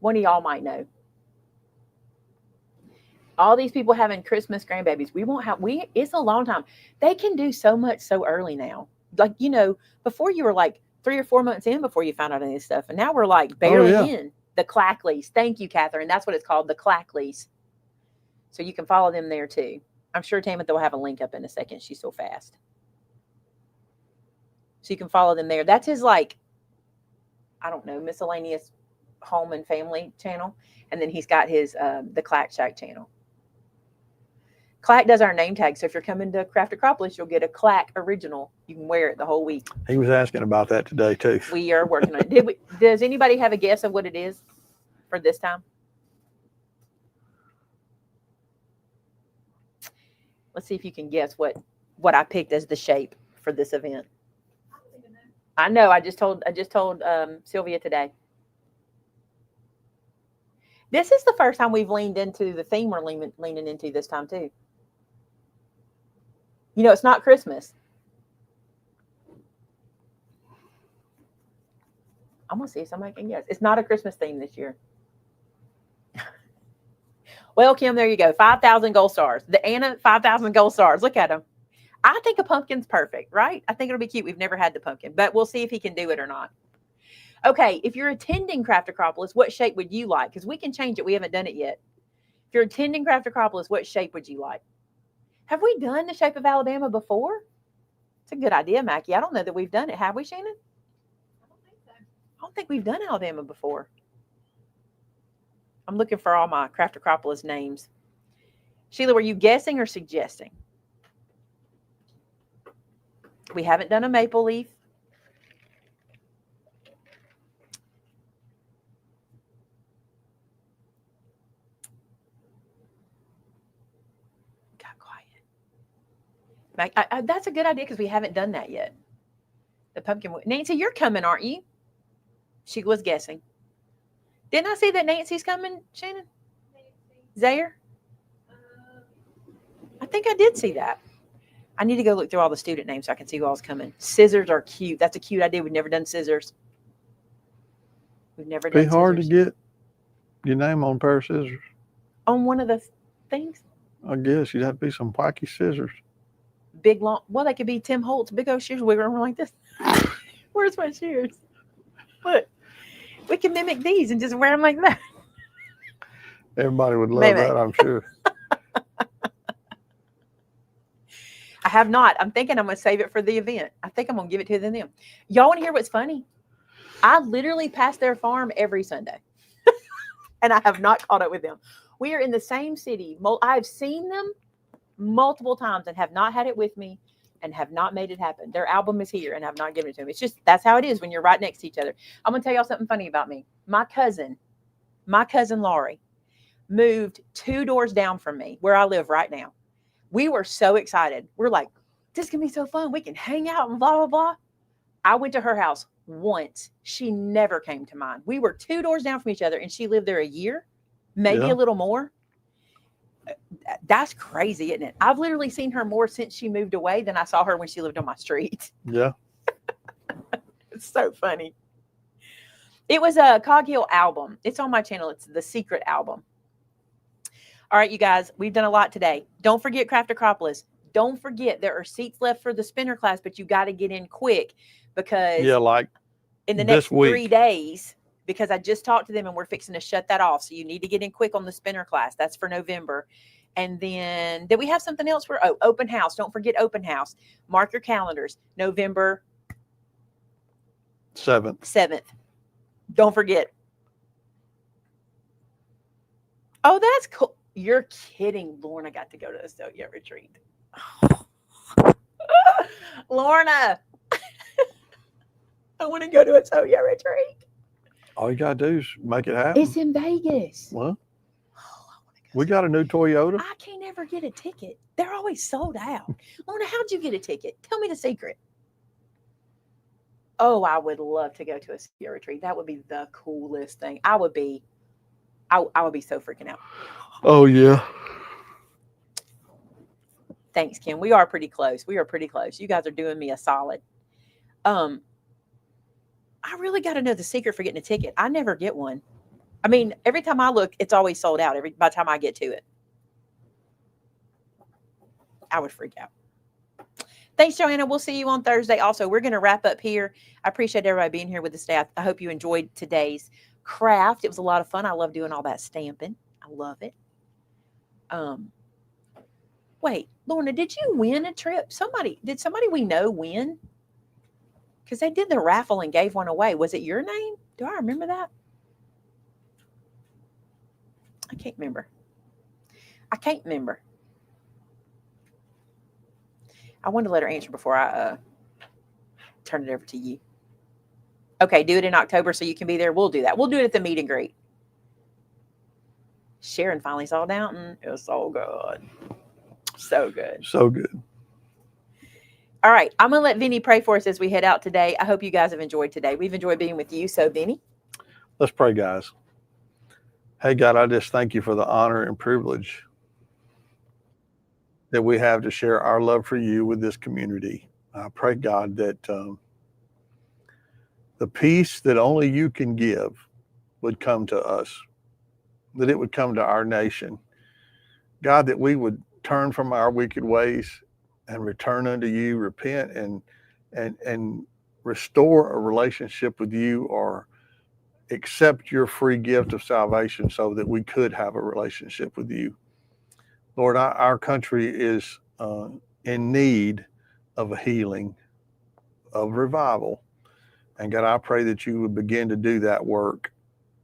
One of y'all might know. All these people having Christmas grandbabies. We won't have, it's a long time. They can do so much so early now. Like, you know, before you were like 3 or 4 months in before you found out any of this stuff. And now we're like barely in. The Clackleys. Thank you, Catherine. That's what it's called, the Clackleys. So you can follow them there too. I'm sure Tamitha will have a link up in a second. She's so fast. So you can follow them there. That's his, like, I don't know, miscellaneous home and family channel. And then he's got his, the Clack Shack channel. Clack does our name tag. So if you're coming to Craft-a-CROPolis, you'll get a Clack original. You can wear it the whole week. He was asking about that today too. We are working on it. Does anybody have a guess of what it is for this time? Let's see if you can guess what I picked as the shape for this event. I know. I just told Sylvia today. This is the first time we've leaned into the theme we're leaning into this time too. You know, it's not Christmas. I'm gonna see if somebody can guess. It's not a Christmas theme this year. Well, Kim, there you go. 5,000 gold stars. The Anna 5,000 gold stars. Look at them. I think a pumpkin's perfect, right? I think it'll be cute. We've never had the pumpkin, but we'll see if he can do it or not. Okay, if you're attending Craft-a-CROPolis, what shape would you like? Because we can change it. We haven't done it yet. If you're attending Craft-a-CROPolis, what shape would you like? Have we done the shape of Alabama before? It's a good idea, Mackie. I don't know that we've done it. Have we, Shannon? I don't think so. I don't think we've done Alabama before. I'm looking for all my Craft-a-CROPolis names. Sheila, were you guessing or suggesting? We haven't done a maple leaf. Got quiet. That's a good idea because we haven't done that yet. The pumpkin. Nancy, you're coming, aren't you? She was guessing. Didn't I see that Nancy's coming, Shannon? Zaire? I think I did see that. I need to go look through all the student names so I can see who all's coming. Scissors are cute. That's a cute idea. We've never done scissors. We've never done Be hard scissors. to get your name on a pair of scissors. On one of the things? I guess you'd have to be some wacky scissors. Big, long. Well, they could be Tim Holtz, big old shears. We're going like this. Where's my shears? Look. We can mimic these and just wear them like that. Everybody would love that, I'm sure. I have not. I'm thinking I'm going to save it for the event. I think I'm going to give it to them. Y'all want to hear what's funny? I literally pass their farm every Sunday. And I have not caught up with them. We are in the same city. I've seen them multiple times and have not had it with me and have not made it happen. Their album is here and have not given it to them. It's just, that's how it is when you're right next to each other. I'm going to tell y'all something funny about me. My cousin Laurie moved 2 doors down from me where I live right now. We were so excited. We're like, this can be so fun. We can hang out and blah, blah, blah. I went to her house once. She never came to mine. We were 2 doors down from each other and she lived there a year, maybe a little more. That's crazy, isn't it? I've literally seen her more since she moved away than I saw her when she lived on my street. Yeah. It's so funny. It was a Cog Hill album. It's on my channel. It's the Secret album. All right, you guys, we've done a lot today. Don't forget Craft-a-CROPolis. Don't forget there are seats left for the spinner class, but you got to get in quick because like in the next 3 days, because I just talked to them and we're fixing to shut that off. So you need to get in quick on the spinner class. That's for November. And then did we have something else for open house? Don't forget open house. Mark your calendars. November 7th. Don't forget. Oh, that's cool. You're kidding. Lorna got to go to a Soya retreat. Lorna. I want to go to a Soya retreat. All you got to do is make it happen. It's in Vegas. Well, Oh, I want to go. we got a new Toyota. I can't ever get a ticket. They're always sold out. Lorna, how'd you get a ticket? Tell me the secret. Oh, I would love to go to a Soya retreat. That would be the coolest thing. I would be I would be so freaking out. Oh, yeah. Thanks, Kim. We are pretty close. We are pretty close. You guys are doing me a solid. I really got to know the secret for getting a ticket. I never get one. I mean, every time I look, it's always sold out. By the time I get to it, I would freak out. Thanks, Joanna. We'll see you on Thursday. Also, we're going to wrap up here. I appreciate everybody being here with the staff. I hope you enjoyed today's craft. It was a lot of fun. I love doing all that stamping. I love it. Wait, Lorna, did you win a trip? Did somebody we know win? Because they did the raffle and gave one away. Was it your name? Do I remember that? I can't remember. I wanted to let her answer before I turn it over to you. Okay, do it in October so you can be there. We'll do that. We'll do it at the meet and greet. Sharon finally saw Downton. It was so good. So good. So good. All right. I'm going to let Vinny pray for us as we head out today. I hope you guys have enjoyed today. We've enjoyed being with you. So, Vinny. Let's pray, guys. Hey, God, I just thank you for the honor and privilege that we have to share our love for you with this community. I pray, God, that the peace that only you can give would come to us, that it would come to our nation. God, that we would turn from our wicked ways and return unto you, repent and restore a relationship with you, or accept your free gift of salvation so that we could have a relationship with you. Lord, our country is in need of a healing, of revival. And God, I pray that you would begin to do that work.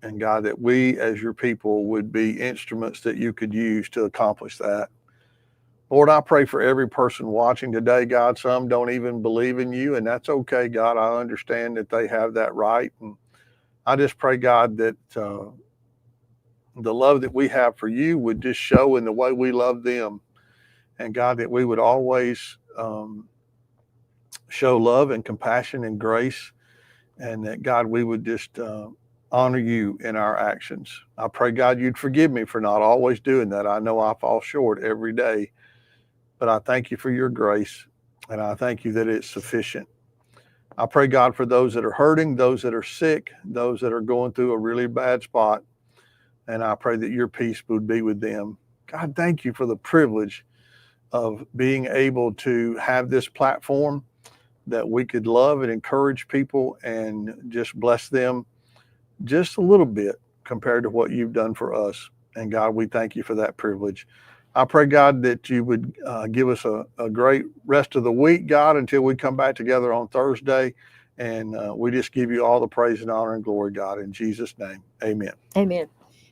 And God, that we as your people would be instruments that you could use to accomplish that. Lord, I pray for every person watching today, God. Some don't even believe in you, and that's okay, God. I understand that they have that right. And I just pray, God, that the love that we have for you would just show in the way we love them. And God, that we would always show love and compassion and grace. And that, God, we would just honor you in our actions. I pray, God, you'd forgive me for not always doing that. I know I fall short every day. But I thank you for your grace, and I thank you that it's sufficient. I pray, God, for those that are hurting, those that are sick, those that are going through a really bad spot, and I pray that your peace would be with them. God, thank you for the privilege of being able to have this platform that we could love and encourage people and just bless them just a little bit compared to what you've done for us. And God, we thank you for that privilege. I pray, God, that you would give us a great rest of the week, God, until we come back together on Thursday. And we just give you all the praise and honor and glory, God, in Jesus' name. Amen. Amen.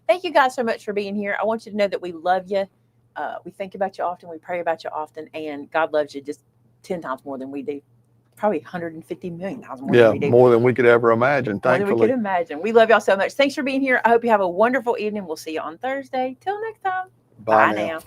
Thank you guys so much for being here. I want you to know that we love you. We think about you often. We pray about you often. And God loves you just 10 times more than we do. Probably 150 million times more than we do. Yeah, more than we could ever imagine, thankfully. More than we could imagine. We love y'all so much. Thanks for being here. I hope you have a wonderful evening. We'll see you on Thursday. Till next time. Bye now.